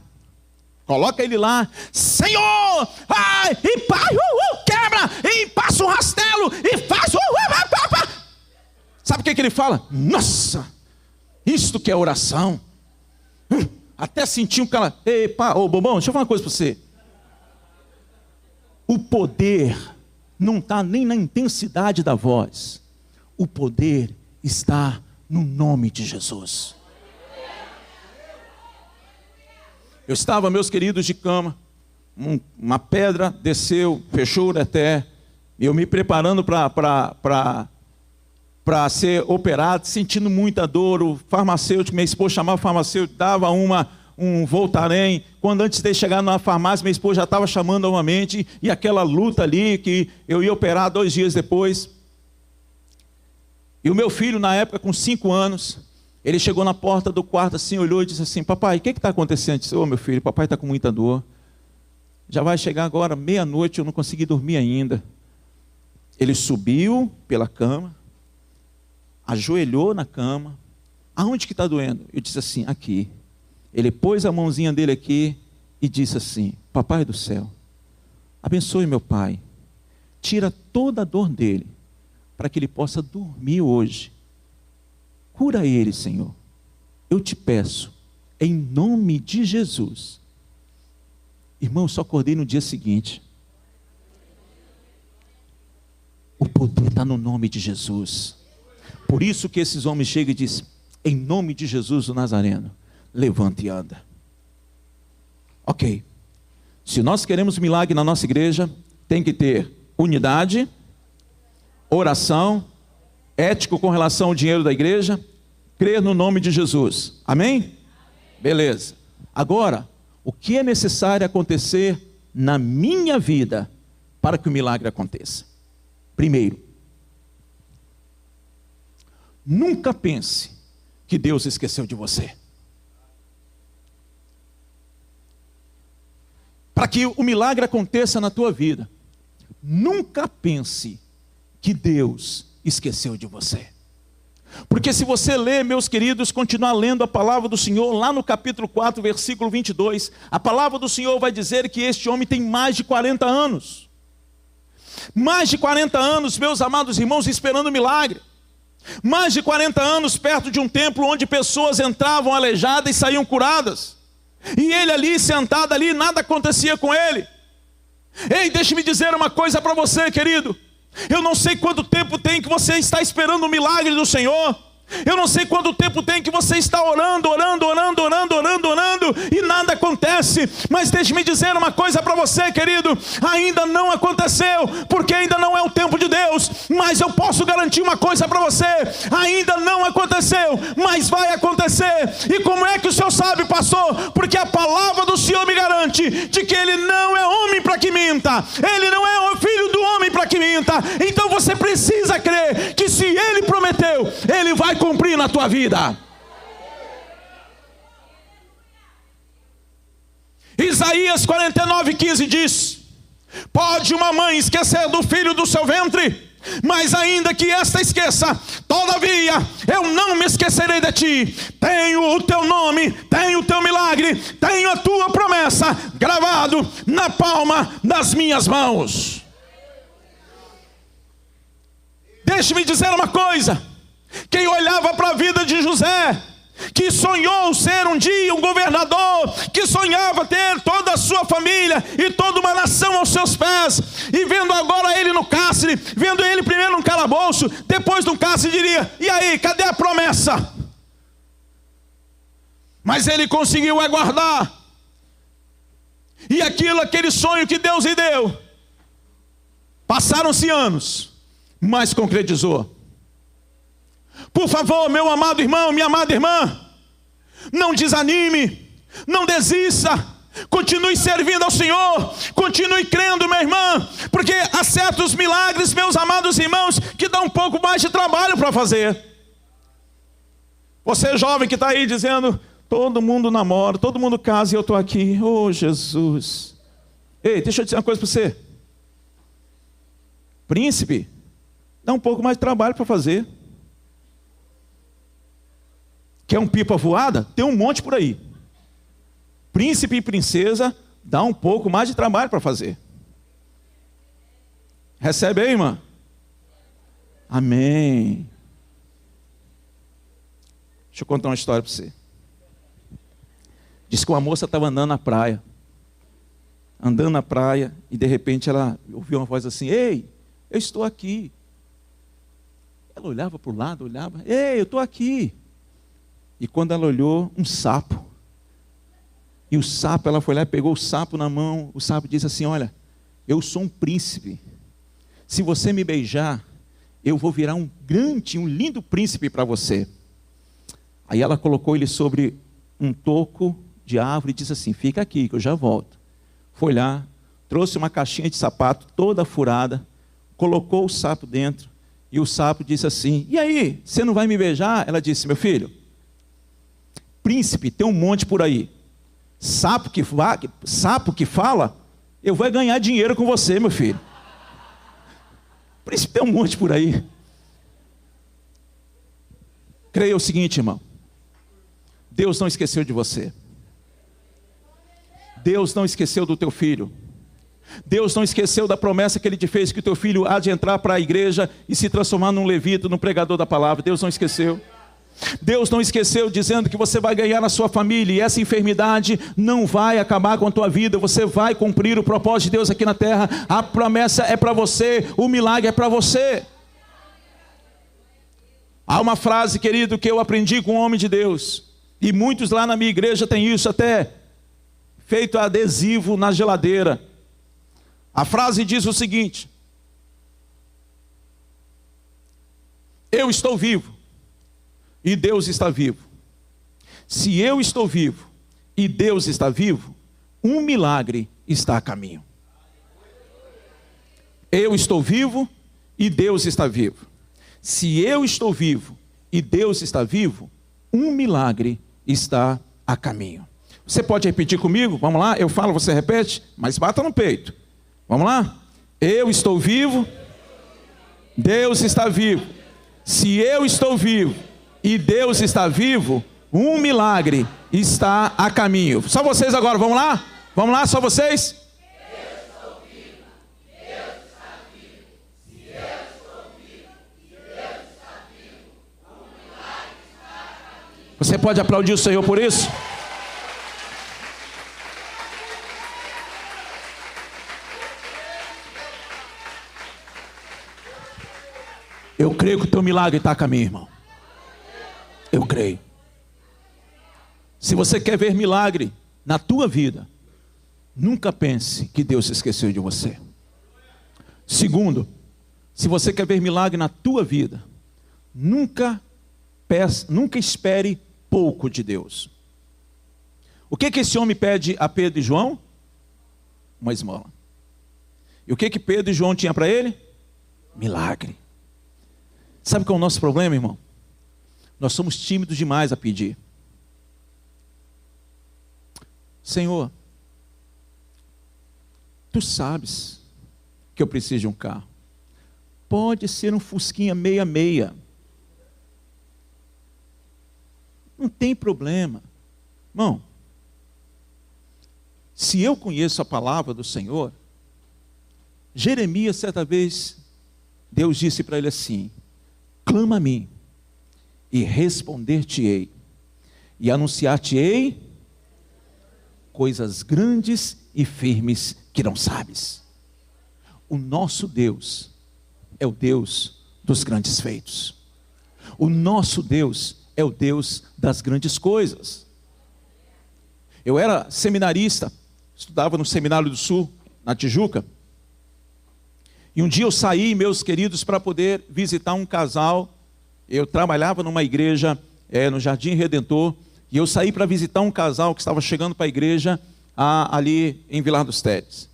Coloca ele lá: Senhor, ai, e quebra, e passa um rastelo, e faz. Sabe o que ele fala? Nossa, isto que é oração. Até senti um cara: ei, pá, ô bobão, deixa eu falar uma coisa para você. O poder não está nem na intensidade da voz, o poder está no nome de Jesus. Eu estava, meus queridos, de cama, uma pedra desceu, fechou o ureter, eu me preparando para ser operado, sentindo muita dor. O farmacêutico, minha esposa chamava o farmacêutico, dava um Voltaren. Quando antes de chegar na farmácia, minha esposa já estava chamando novamente, e aquela luta ali, que eu ia operar 2 dias depois. E o meu filho, na época, com 5 anos, ele chegou na porta do quarto assim, olhou e disse assim: papai, o que está acontecendo? Eu disse: ô meu filho, papai está com muita dor, já vai chegar agora meia-noite, eu não consegui dormir ainda. Ele subiu pela cama, ajoelhou na cama. Aonde que está doendo? Eu disse assim: aqui. Ele pôs a mãozinha dele aqui e disse assim: papai do céu, abençoe meu pai, tira toda a dor dele, para que ele possa dormir hoje. Cura ele, Senhor, eu te peço, em nome de Jesus. Irmão, eu só acordei no dia seguinte. O poder está no nome de Jesus. Por isso que esses homens chegam e dizem: em nome de Jesus o Nazareno, levanta e anda. Ok. Se nós queremos milagre na nossa igreja, tem que ter unidade, oração, ético com relação ao dinheiro da igreja, crer no nome de Jesus. Amém? Beleza. Agora, o que é necessário acontecer na minha vida para que o milagre aconteça? Primeiro, nunca pense que Deus esqueceu de você. Para que o milagre aconteça na tua vida, nunca pense que Deus esqueceu de você. Porque se você ler, meus queridos, continuar lendo a palavra do Senhor, lá no capítulo 4, versículo 22, a palavra do Senhor vai dizer que este homem tem mais de 40 anos. Mais de 40 anos, meus amados irmãos, esperando milagre. Mais de 40 anos perto de um templo onde pessoas entravam aleijadas e saíam curadas. E ele ali, sentado ali, nada acontecia com ele. Ei, deixe-me dizer uma coisa para você, querido. Eu não sei quanto tempo tem que você está esperando o milagre do Senhor. Eu não sei quanto tempo tem que você está orando, e nada acontece. Mas deixe-me dizer uma coisa para você, querido: ainda não aconteceu, porque ainda não é o tempo de Deus. Mas eu posso garantir uma coisa para você: ainda não aconteceu, mas vai acontecer. E como é que o Senhor sabe, pastor? Porque a palavra do Senhor me garante de que Ele não é homem para que minta, Ele não é o filho do homem para que minta. Então você precisa crer que se Ele prometeu, Ele vai cumprir na tua vida. Isaías 49:15 diz: pode uma mãe esquecer do filho do seu ventre, mas ainda que esta esqueça, todavia eu não me esquecerei de ti. Tenho o teu nome, tenho o teu milagre, tenho a tua promessa gravado na palma das minhas mãos. Deixe-me dizer uma coisa: quem olhava para a vida de José, que sonhou ser um dia um governador, que sonhava ter toda a sua família e toda uma nação aos seus pés, e vendo agora ele no cárcere, vendo ele primeiro no calabouço, depois no cárcere, diria: e aí, cadê a promessa? Mas ele conseguiu aguardar. E aquele sonho que Deus lhe deu, passaram-se anos, mas concretizou. Por favor, meu amado irmão, minha amada irmã, não desanime, não desista. Continue servindo ao Senhor, continue crendo, minha irmã, porque há certos milagres, meus amados irmãos, que dá um pouco mais de trabalho para fazer. Você jovem que está aí dizendo, todo mundo namora, todo mundo casa e eu estou aqui, oh Jesus. Ei, deixa eu dizer uma coisa para você. Príncipe, dá um pouco mais de trabalho para fazer. Quer um pipa voada? Tem um monte por aí. Príncipe e princesa, dá um pouco mais de trabalho para fazer. Recebe aí, irmã? Amém. Deixa eu contar uma história para você. Diz que uma moça estava andando na praia. Andando na praia, e de repente ela ouviu uma voz assim, ei, eu estou aqui. Ela olhava para o lado, olhava, ei, eu estou aqui. E quando ela olhou, um sapo. E o sapo, ela foi lá e pegou o sapo na mão. O sapo disse assim, olha, eu sou um príncipe. Se você me beijar, eu vou virar um lindo príncipe para você. Aí ela colocou ele sobre um toco de árvore e disse assim, fica aqui que eu já volto. Foi lá, trouxe uma caixinha de sapato toda furada, colocou o sapo dentro. E o sapo disse assim, e aí, você não vai me beijar? Ela disse, meu filho, príncipe tem um monte por aí. Sapo que fala, eu vou ganhar dinheiro com você, meu filho. Príncipe tem um monte por aí. Creia o seguinte, irmão. Deus não esqueceu de você. Deus não esqueceu do teu filho. Deus não esqueceu da promessa que Ele te fez, que o teu filho há de entrar para a igreja e se transformar num levita, num pregador da palavra. Deus não esqueceu. Deus não esqueceu dizendo que você vai ganhar na sua família, e essa enfermidade não vai acabar com a tua vida, você vai cumprir o propósito de Deus aqui na terra, a promessa é para você, o milagre é para você. Há uma frase, querido, que eu aprendi com um homem de Deus, e muitos lá na minha igreja têm isso até feito adesivo na geladeira. A frase diz o seguinte: eu estou vivo e Deus está vivo. Se eu estou vivo e Deus está vivo, um milagre está a caminho. Eu estou vivo e Deus está vivo. Se eu estou vivo e Deus está vivo, um milagre está a caminho. Você pode repetir comigo? Vamos lá? Eu falo, você repete, mas bata no peito. Vamos lá? Eu estou vivo, Deus está vivo. Se eu estou vivo e Deus está vivo, um milagre está a caminho. Só vocês agora, vamos lá? Vamos lá, só vocês? Eu estou vivo, Deus está vivo. Se eu estou vivo e Deus está vivo, um milagre está a caminho. Você pode aplaudir o Senhor por isso? Eu creio que o teu milagre está a caminho, irmão. Eu creio. Se você quer ver milagre na tua vida, nunca pense que Deus se esqueceu de você. Segundo, se você quer ver milagre na tua vida, nunca espere pouco de Deus. O que esse homem pede a Pedro e João? Uma esmola. E o que Pedro e João tinham para ele? Milagre. Sabe qual é o nosso problema, irmão? Nós somos tímidos demais a pedir. Senhor, tu sabes que eu preciso de um carro. Pode ser um Fusquinha 66. Não tem problema. Irmão, se eu conheço a palavra do Senhor, Jeremias, certa vez, Deus disse para ele assim: clama a mim, e responder-te-ei, e anunciar-te-ei coisas grandes e firmes que não sabes. O nosso Deus é o Deus dos grandes feitos. O nosso Deus é o Deus das grandes coisas. Eu era seminarista, estudava no Seminário do Sul, na Tijuca. E um dia eu saí, meus queridos, para poder visitar um casal. Eu trabalhava numa igreja no Jardim Redentor, e eu saí para visitar um casal que estava chegando para a igreja ali em Vilar dos Teles.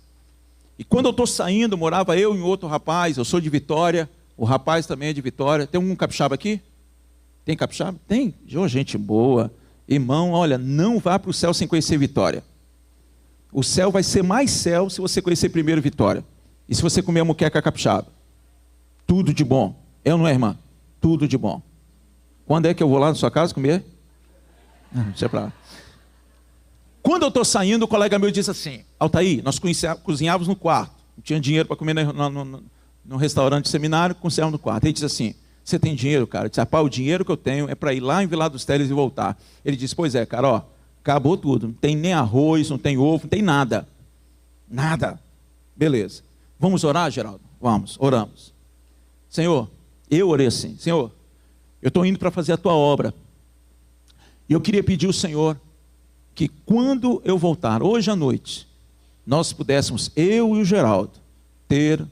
E quando eu estou saindo, morava eu e um outro rapaz, eu sou de Vitória, o rapaz também é de Vitória. Tem algum capixaba aqui? Tem capixaba? Tem. Gente boa. Irmão, olha, não vá para o céu sem conhecer Vitória. O céu vai ser mais céu se você conhecer primeiro Vitória. E se você comer a moqueca capixaba. Tudo de bom. É ou não é, irmã? Tudo de bom. Quando é que eu vou lá na sua casa comer? Deixa pra lá. Quando eu estou saindo, o colega meu disse assim: Altair, nós cozinhávamos no quarto. Não tinha dinheiro para comer no restaurante de seminário, cozinhávamos no quarto. Ele disse assim: você tem dinheiro, cara? Eu disse: rapaz, o dinheiro que eu tenho é para ir lá em Vilar dos Teles e voltar. Ele disse: pois é, cara, ó, acabou tudo. Não tem nem arroz, não tem ovo, não tem nada. Nada. Beleza. Vamos orar, Geraldo? Vamos, oramos. Senhor, eu orei assim: Senhor, eu estou indo para fazer a tua obra. E eu queria pedir ao Senhor que quando eu voltar, hoje à noite, nós pudéssemos, eu e o Geraldo, ter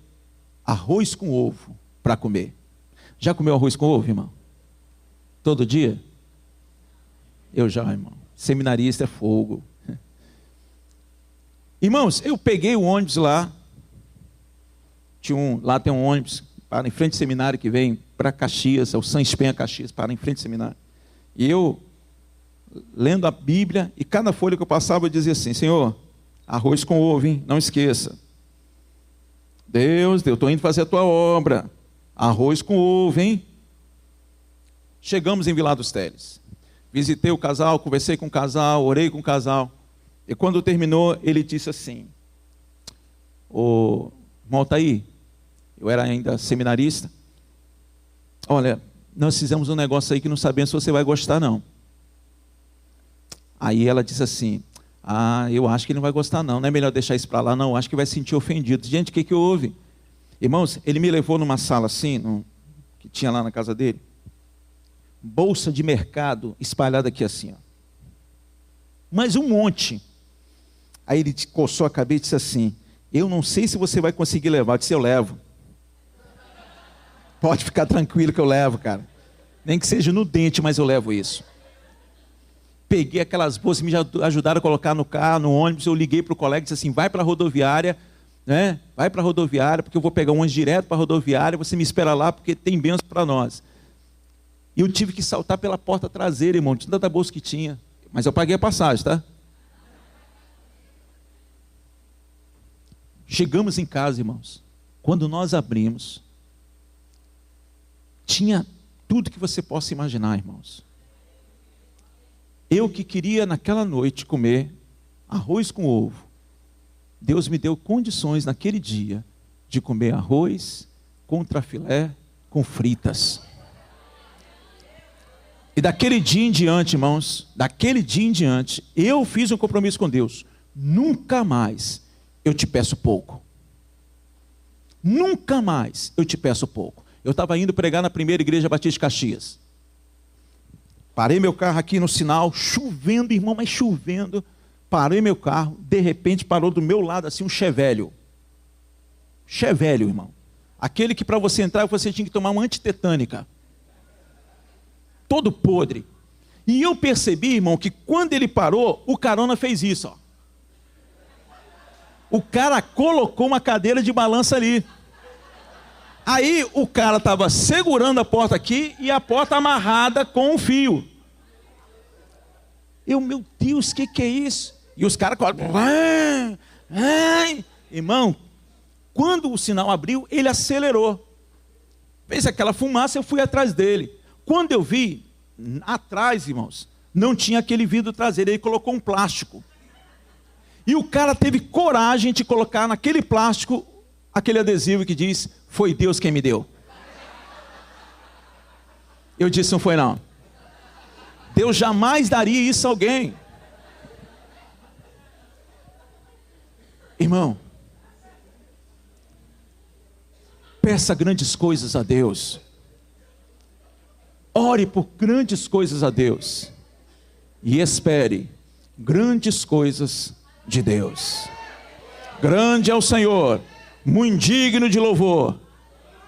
arroz com ovo para comer. Já comeu arroz com ovo, irmão? Todo dia? Eu já, irmão. Seminarista é fogo. Irmãos, eu peguei o ônibus lá. Lá tem um ônibus para em frente ao seminário que vem para Caxias, é o San Espenha Caxias, para em frente ao seminário. E eu, lendo a Bíblia, e cada folha que eu passava eu dizia assim: Senhor, arroz com ovo, hein? Não esqueça. Deus, eu estou indo fazer a tua obra. Arroz com ovo, hein? Chegamos em Vilar dos Teles. Visitei o casal, conversei com o casal, orei com o casal. E quando terminou, ele disse assim: ô, irmão Altair, eu era ainda seminarista. Olha, nós fizemos um negócio aí que não sabemos se você vai gostar, não. Aí ela disse assim: eu acho que ele não vai gostar, não é melhor deixar isso para lá, não, acho que vai se sentir ofendido. Gente, o que houve? Irmãos, ele me levou numa sala assim, que tinha lá na casa dele, bolsa de mercado espalhada aqui assim, ó. Mas um monte. Aí ele coçou a cabeça e disse assim: eu não sei se você vai conseguir levar. Eu disse: eu levo. Pode ficar tranquilo que eu levo, cara. Nem que seja no dente, mas eu levo isso. Peguei aquelas bolsas, me ajudaram a colocar no carro, no ônibus. Eu liguei para o colega e disse assim: vai para a rodoviária, né? Vai para a rodoviária, porque eu vou pegar um ônibus direto para a rodoviária, você me espera lá, porque tem bênção para nós. E eu tive que saltar pela porta traseira, irmão, de tanta bolsa que tinha. Mas eu paguei a passagem, tá? Chegamos em casa, irmãos. Quando nós abrimos, tinha tudo que você possa imaginar, irmãos. Eu que queria naquela noite comer arroz com ovo, Deus me deu condições naquele dia de comer arroz com trafilé, com fritas. E daquele dia em diante, irmãos, daquele dia em diante, eu fiz um compromisso com Deus: nunca mais eu te peço pouco. Nunca mais eu te peço pouco. Eu estava indo pregar na primeira igreja Batista de Caxias. Parei meu carro aqui no sinal, chovendo, irmão, mas chovendo. Parei meu carro, de repente parou do meu lado assim um chevelho. Chevelho, irmão. Aquele que para você entrar você tinha que tomar uma antitetânica. Todo podre. E eu percebi, irmão, que quando ele parou, o carona fez isso, ó. O cara colocou uma cadeira de balança ali. Aí o cara estava segurando a porta aqui e a porta amarrada com um fio. Meu Deus, o que é isso? E os caras... Irmão, quando o sinal abriu, ele acelerou. Fez aquela fumaça, eu fui atrás dele. Quando eu vi, atrás, irmãos, não tinha aquele vidro traseiro, ele colocou um plástico. E o cara teve coragem de colocar naquele plástico aquele adesivo que diz: foi Deus quem me deu. Eu disse: não foi não. Deus jamais daria isso a alguém. Irmão, peça grandes coisas a Deus. Ore por grandes coisas a Deus. E espere grandes coisas de Deus. Grande é o Senhor, muito digno de louvor.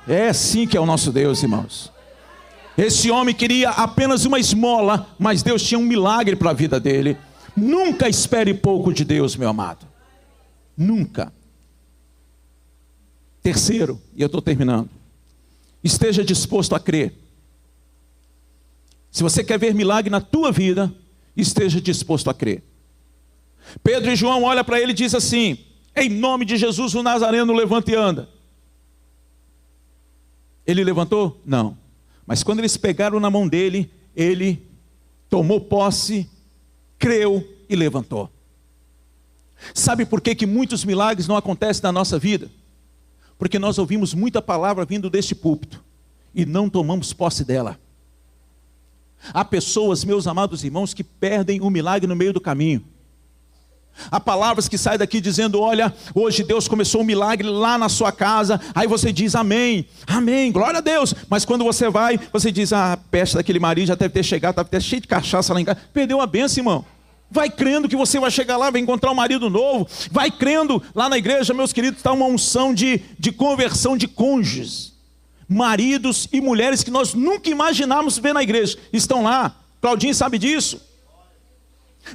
É assim que é o nosso Deus, irmãos. Esse homem queria apenas uma esmola, mas Deus tinha um milagre para a vida dele. Nunca espere pouco de Deus, meu amado. Nunca. Terceiro, e eu estou terminando. Esteja disposto a crer. Se você quer ver milagre na tua vida, esteja disposto a crer. Pedro e João olham para ele e dizem assim: em nome de Jesus o Nazareno, levanta e anda. Ele levantou? Não. Mas quando eles pegaram na mão dele, ele tomou posse, creu e levantou. Sabe por que muitos milagres não acontecem na nossa vida? Porque nós ouvimos muita palavra vindo deste púlpito e não tomamos posse dela. Há pessoas, meus amados irmãos, que perdem o milagre no meio do caminho. Há palavras que saem daqui dizendo: olha, hoje Deus começou um milagre lá na sua casa. Aí você diz amém, amém, glória a Deus. Mas quando você vai, você diz: a peste daquele marido já deve ter chegado, deve ter cheio de cachaça lá em casa. Perdeu a bênção, irmão. Vai crendo que você vai chegar lá, vai encontrar um marido novo. Vai crendo, lá na igreja, meus queridos, está uma unção de conversão de cônjuges. Maridos e mulheres que nós nunca imaginávamos ver na igreja, estão lá. Claudinho sabe disso.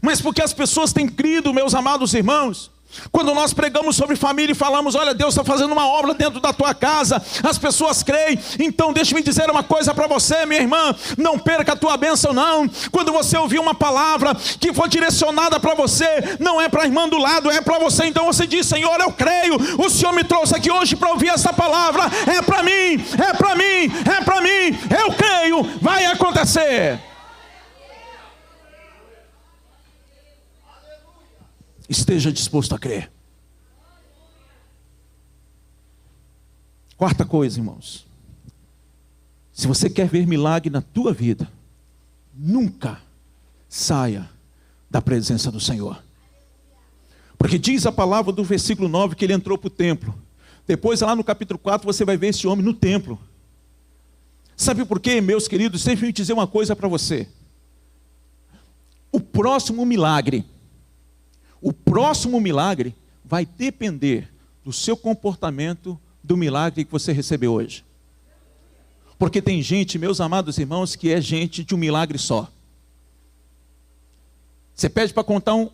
Mas porque as pessoas têm crido, meus amados irmãos. Quando nós pregamos sobre família e falamos: olha, Deus está fazendo uma obra dentro da tua casa, as pessoas creem. Então deixa-me dizer uma coisa para você, minha irmã: não perca a tua bênção não. Quando você ouvir uma palavra que for direcionada para você, não é para a irmã do lado, é para você. Então você diz: Senhor, eu creio, o Senhor me trouxe aqui hoje para ouvir essa palavra. É para mim, é para mim, é para mim. Eu creio, vai acontecer. Esteja disposto a crer. Quarta coisa, irmãos. Se você quer ver milagre na tua vida, nunca saia da presença do Senhor. Porque diz a palavra do versículo 9 que ele entrou para o templo. Depois lá no capítulo 4 você vai ver esse homem no templo. Sabe por quê, meus queridos? Deixa eu dizer uma coisa para você. O próximo milagre vai depender do seu comportamento, do milagre que você recebeu hoje. Porque tem gente, meus amados irmãos, que é gente de um milagre só. Você pede para contar um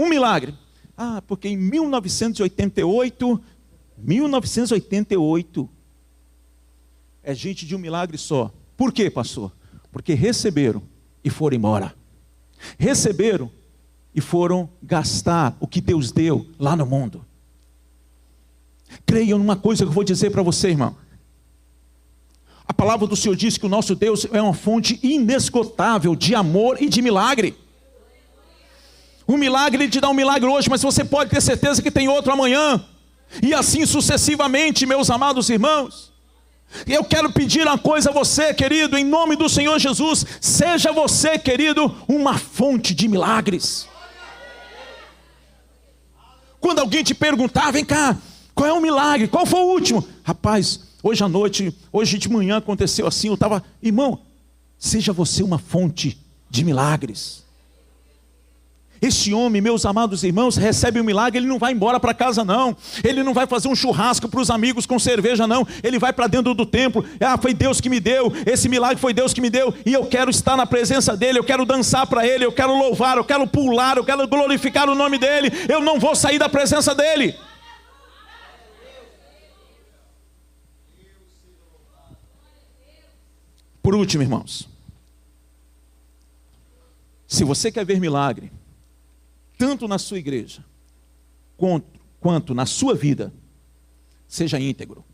milagre. Ah, porque em 1988 é gente de um milagre só. Por quê, pastor? Porque receberam e foram embora. Receberam e foram gastar o que Deus deu lá no mundo. Creiam numa coisa que eu vou dizer para você, irmão. A palavra do Senhor diz que o nosso Deus é uma fonte inesgotável de amor e de milagre. O milagre, Ele te dá um milagre hoje, mas você pode ter certeza que tem outro amanhã. E assim sucessivamente, meus amados irmãos. Eu quero pedir uma coisa a você, querido, em nome do Senhor Jesus. Seja você, querido, uma fonte de milagres. Quando alguém te perguntar: vem cá, qual é o milagre? Qual foi o último? Rapaz, hoje à noite, hoje de manhã aconteceu assim, eu estava... Irmão, seja você uma fonte de milagres. Esse homem, meus amados irmãos, recebe um milagre, ele não vai embora para casa não. Ele não vai fazer um churrasco para os amigos com cerveja não. Ele vai para dentro do templo. Ah, foi Deus que me deu, esse milagre foi Deus que me deu. E eu quero estar na presença dele, eu quero dançar para ele, eu quero louvar, eu quero pular, eu quero glorificar o nome dele. Eu não vou sair da presença dele. Por último, irmãos, se você quer ver milagre, tanto na sua igreja, quanto na sua vida, seja íntegro.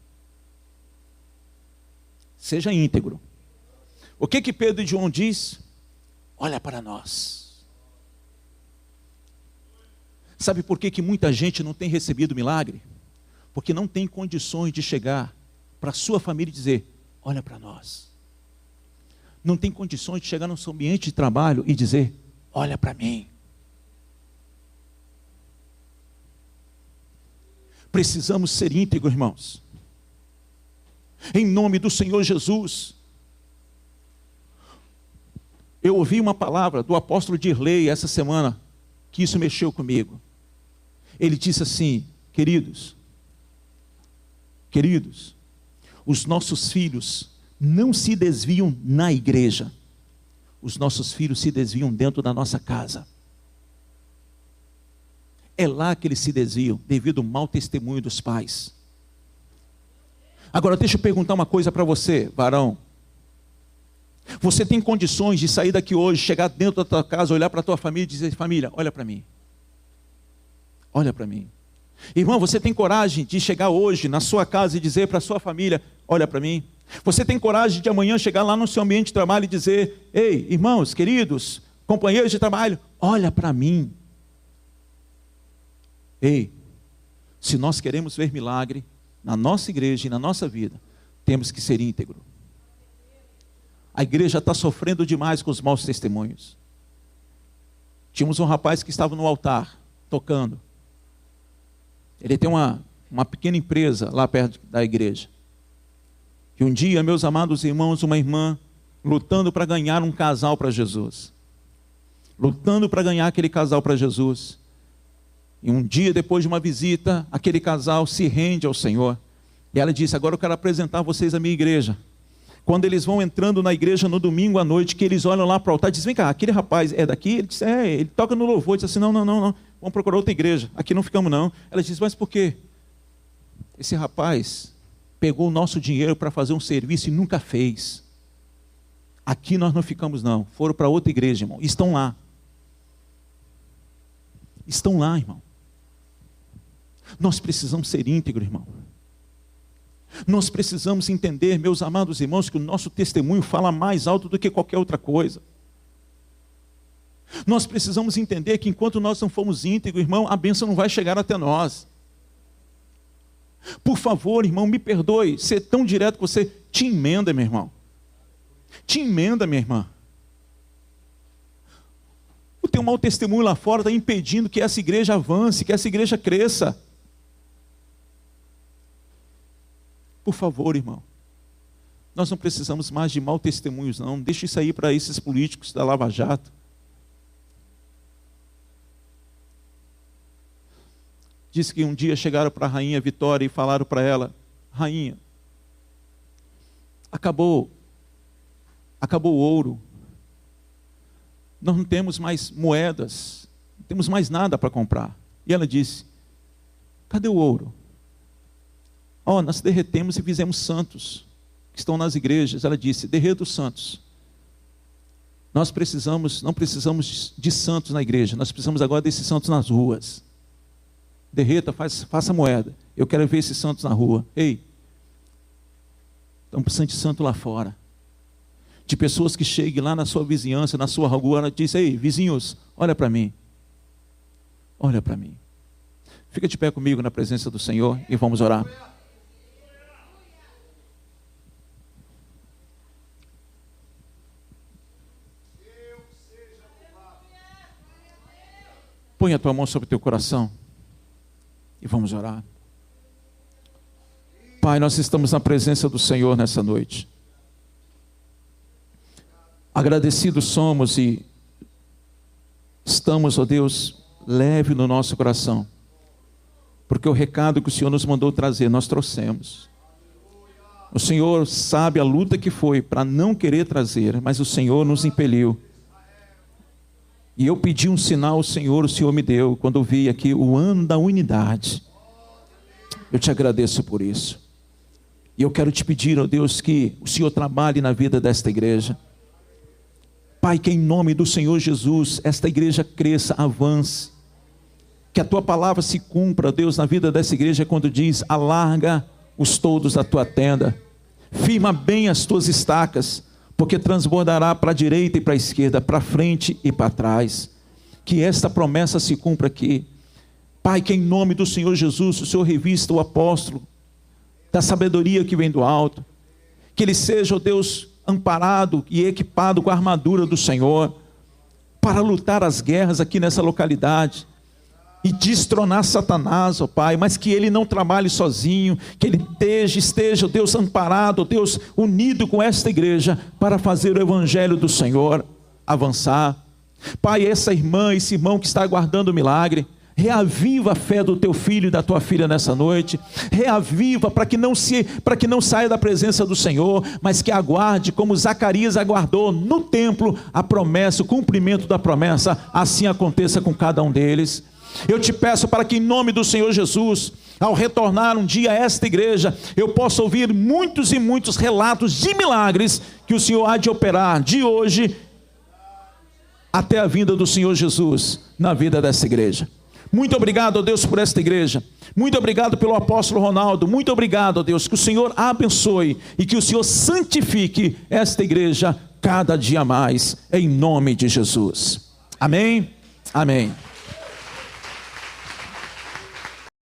Seja íntegro. O que Pedro e João diz? Olha para nós. Sabe por que muita gente não tem recebido milagre? Porque não tem condições de chegar para a sua família e dizer: olha para nós. Não tem condições de chegar no seu ambiente de trabalho e dizer: olha para mim. Precisamos ser íntegros, irmãos. Em nome do Senhor Jesus. Eu ouvi uma palavra do apóstolo Dirley essa semana, que isso mexeu comigo. Ele disse assim: queridos, os nossos filhos não se desviam na igreja, os nossos filhos se desviam dentro da nossa casa. É lá que eles se desviam, devido ao mau testemunho dos pais. Agora deixa eu perguntar uma coisa para você, varão. Você tem condições de sair daqui hoje, chegar dentro da tua casa, olhar para a tua família e dizer: família, olha para mim. Olha para mim. Irmão, você tem coragem de chegar hoje na sua casa e dizer para a sua família: olha para mim? Você tem coragem de amanhã chegar lá no seu ambiente de trabalho e dizer: ei, irmãos, queridos, companheiros de trabalho, olha para mim. Ei, se nós queremos ver milagre na nossa igreja e na nossa vida, temos que ser íntegro. A igreja está sofrendo demais com os maus testemunhos. Tínhamos um rapaz que estava no altar, tocando. Ele tem uma pequena empresa lá perto da igreja. E um dia, meus amados irmãos, uma irmã, lutando para ganhar um casal para Jesus. Lutando para ganhar aquele casal para Jesus. E um dia, depois de uma visita, aquele casal se rende ao Senhor. E ela disse: agora eu quero apresentar vocês a minha igreja. Quando eles vão entrando na igreja no domingo à noite, que eles olham lá para o altar e dizem: vem cá, aquele rapaz é daqui? Ele diz: é, ele toca no louvor. Diz assim: não, vamos procurar outra igreja, aqui não ficamos não. Ela diz: mas por quê? Esse rapaz pegou o nosso dinheiro para fazer um serviço e nunca fez. Aqui nós não ficamos não, foram para outra igreja, irmão. Estão lá, irmão. Nós precisamos ser íntegros, irmão. Nós precisamos entender, meus amados irmãos, que o nosso testemunho fala mais alto do que qualquer outra coisa. Nós precisamos entender que enquanto nós não formos íntegros, irmão, a bênção não vai chegar até nós. Por favor, irmão, me perdoe ser tão direto com você. Te emenda, meu irmão. Te emenda, minha irmã. O teu mau testemunho lá fora está impedindo que essa igreja avance, que essa igreja cresça. Por favor, irmão, nós não precisamos mais de mau testemunhos, não. Deixa isso aí para esses políticos da Lava Jato. Diz que um dia chegaram para a rainha Vitória e falaram para ela: rainha, acabou o ouro, nós não temos mais moedas, não temos mais nada para comprar. E ela disse: cadê o ouro? Nós derretemos e fizemos santos que estão nas igrejas. Ela disse: derreta os santos. Nós não precisamos de santos na igreja, nós precisamos agora desses santos nas ruas. Derreta, faça moeda. Eu quero ver esses santos na rua. Ei, estamos precisando de santo lá fora. De pessoas que cheguem lá na sua vizinhança, na sua rua, ela diz: ei, vizinhos, olha para mim. Olha para mim. Fica de pé comigo na presença do Senhor e vamos orar. Põe a tua mão sobre o teu coração e vamos orar. Pai, nós estamos na presença do Senhor nessa noite. Agradecidos somos e estamos, ó Deus, leve no nosso coração, porque o recado que o Senhor nos mandou trazer, nós trouxemos. O Senhor sabe a luta que foi para não querer trazer, mas o Senhor nos impeliu. E eu pedi um sinal ao Senhor, o Senhor me deu, quando eu vi aqui o ano da unidade. Eu te agradeço por isso. E eu quero te pedir, ó Deus, que o Senhor trabalhe na vida desta igreja. Pai, que em nome do Senhor Jesus, esta igreja cresça, avance. Que a tua palavra se cumpra, Deus, na vida dessa igreja, quando diz: alarga os toldos da tua tenda. Firma bem as tuas estacas, porque transbordará para a direita e para a esquerda, para frente e para trás. Que esta promessa se cumpra aqui. Pai, que em nome do Senhor Jesus, o Senhor revista o apóstolo da sabedoria que vem do alto. Que ele seja, ó Deus, amparado e equipado com a armadura do Senhor, para lutar as guerras aqui nessa localidade e destronar Satanás, ó Pai, mas que ele não trabalhe sozinho, que ele esteja, Deus, amparado, Deus, unido com esta igreja, para fazer o evangelho do Senhor avançar. Pai, essa irmã, esse irmão que está aguardando o milagre, Reaviva a fé do teu filho e da tua filha nessa noite. Reaviva para que não saia da presença do Senhor, mas que aguarde, como Zacarias aguardou no templo, a promessa, o cumprimento da promessa. Assim aconteça com cada um deles. Eu te peço para que, em nome do Senhor Jesus, ao retornar um dia a esta igreja, eu possa ouvir muitos e muitos relatos de milagres que o Senhor há de operar de hoje até a vinda do Senhor Jesus na vida desta igreja. Muito obrigado, ó Deus, por esta igreja. Muito obrigado pelo apóstolo Ronaldo. Muito obrigado, ó Deus, que o Senhor a abençoe e que o Senhor santifique esta igreja cada dia mais, em nome de Jesus. Amém? Amém.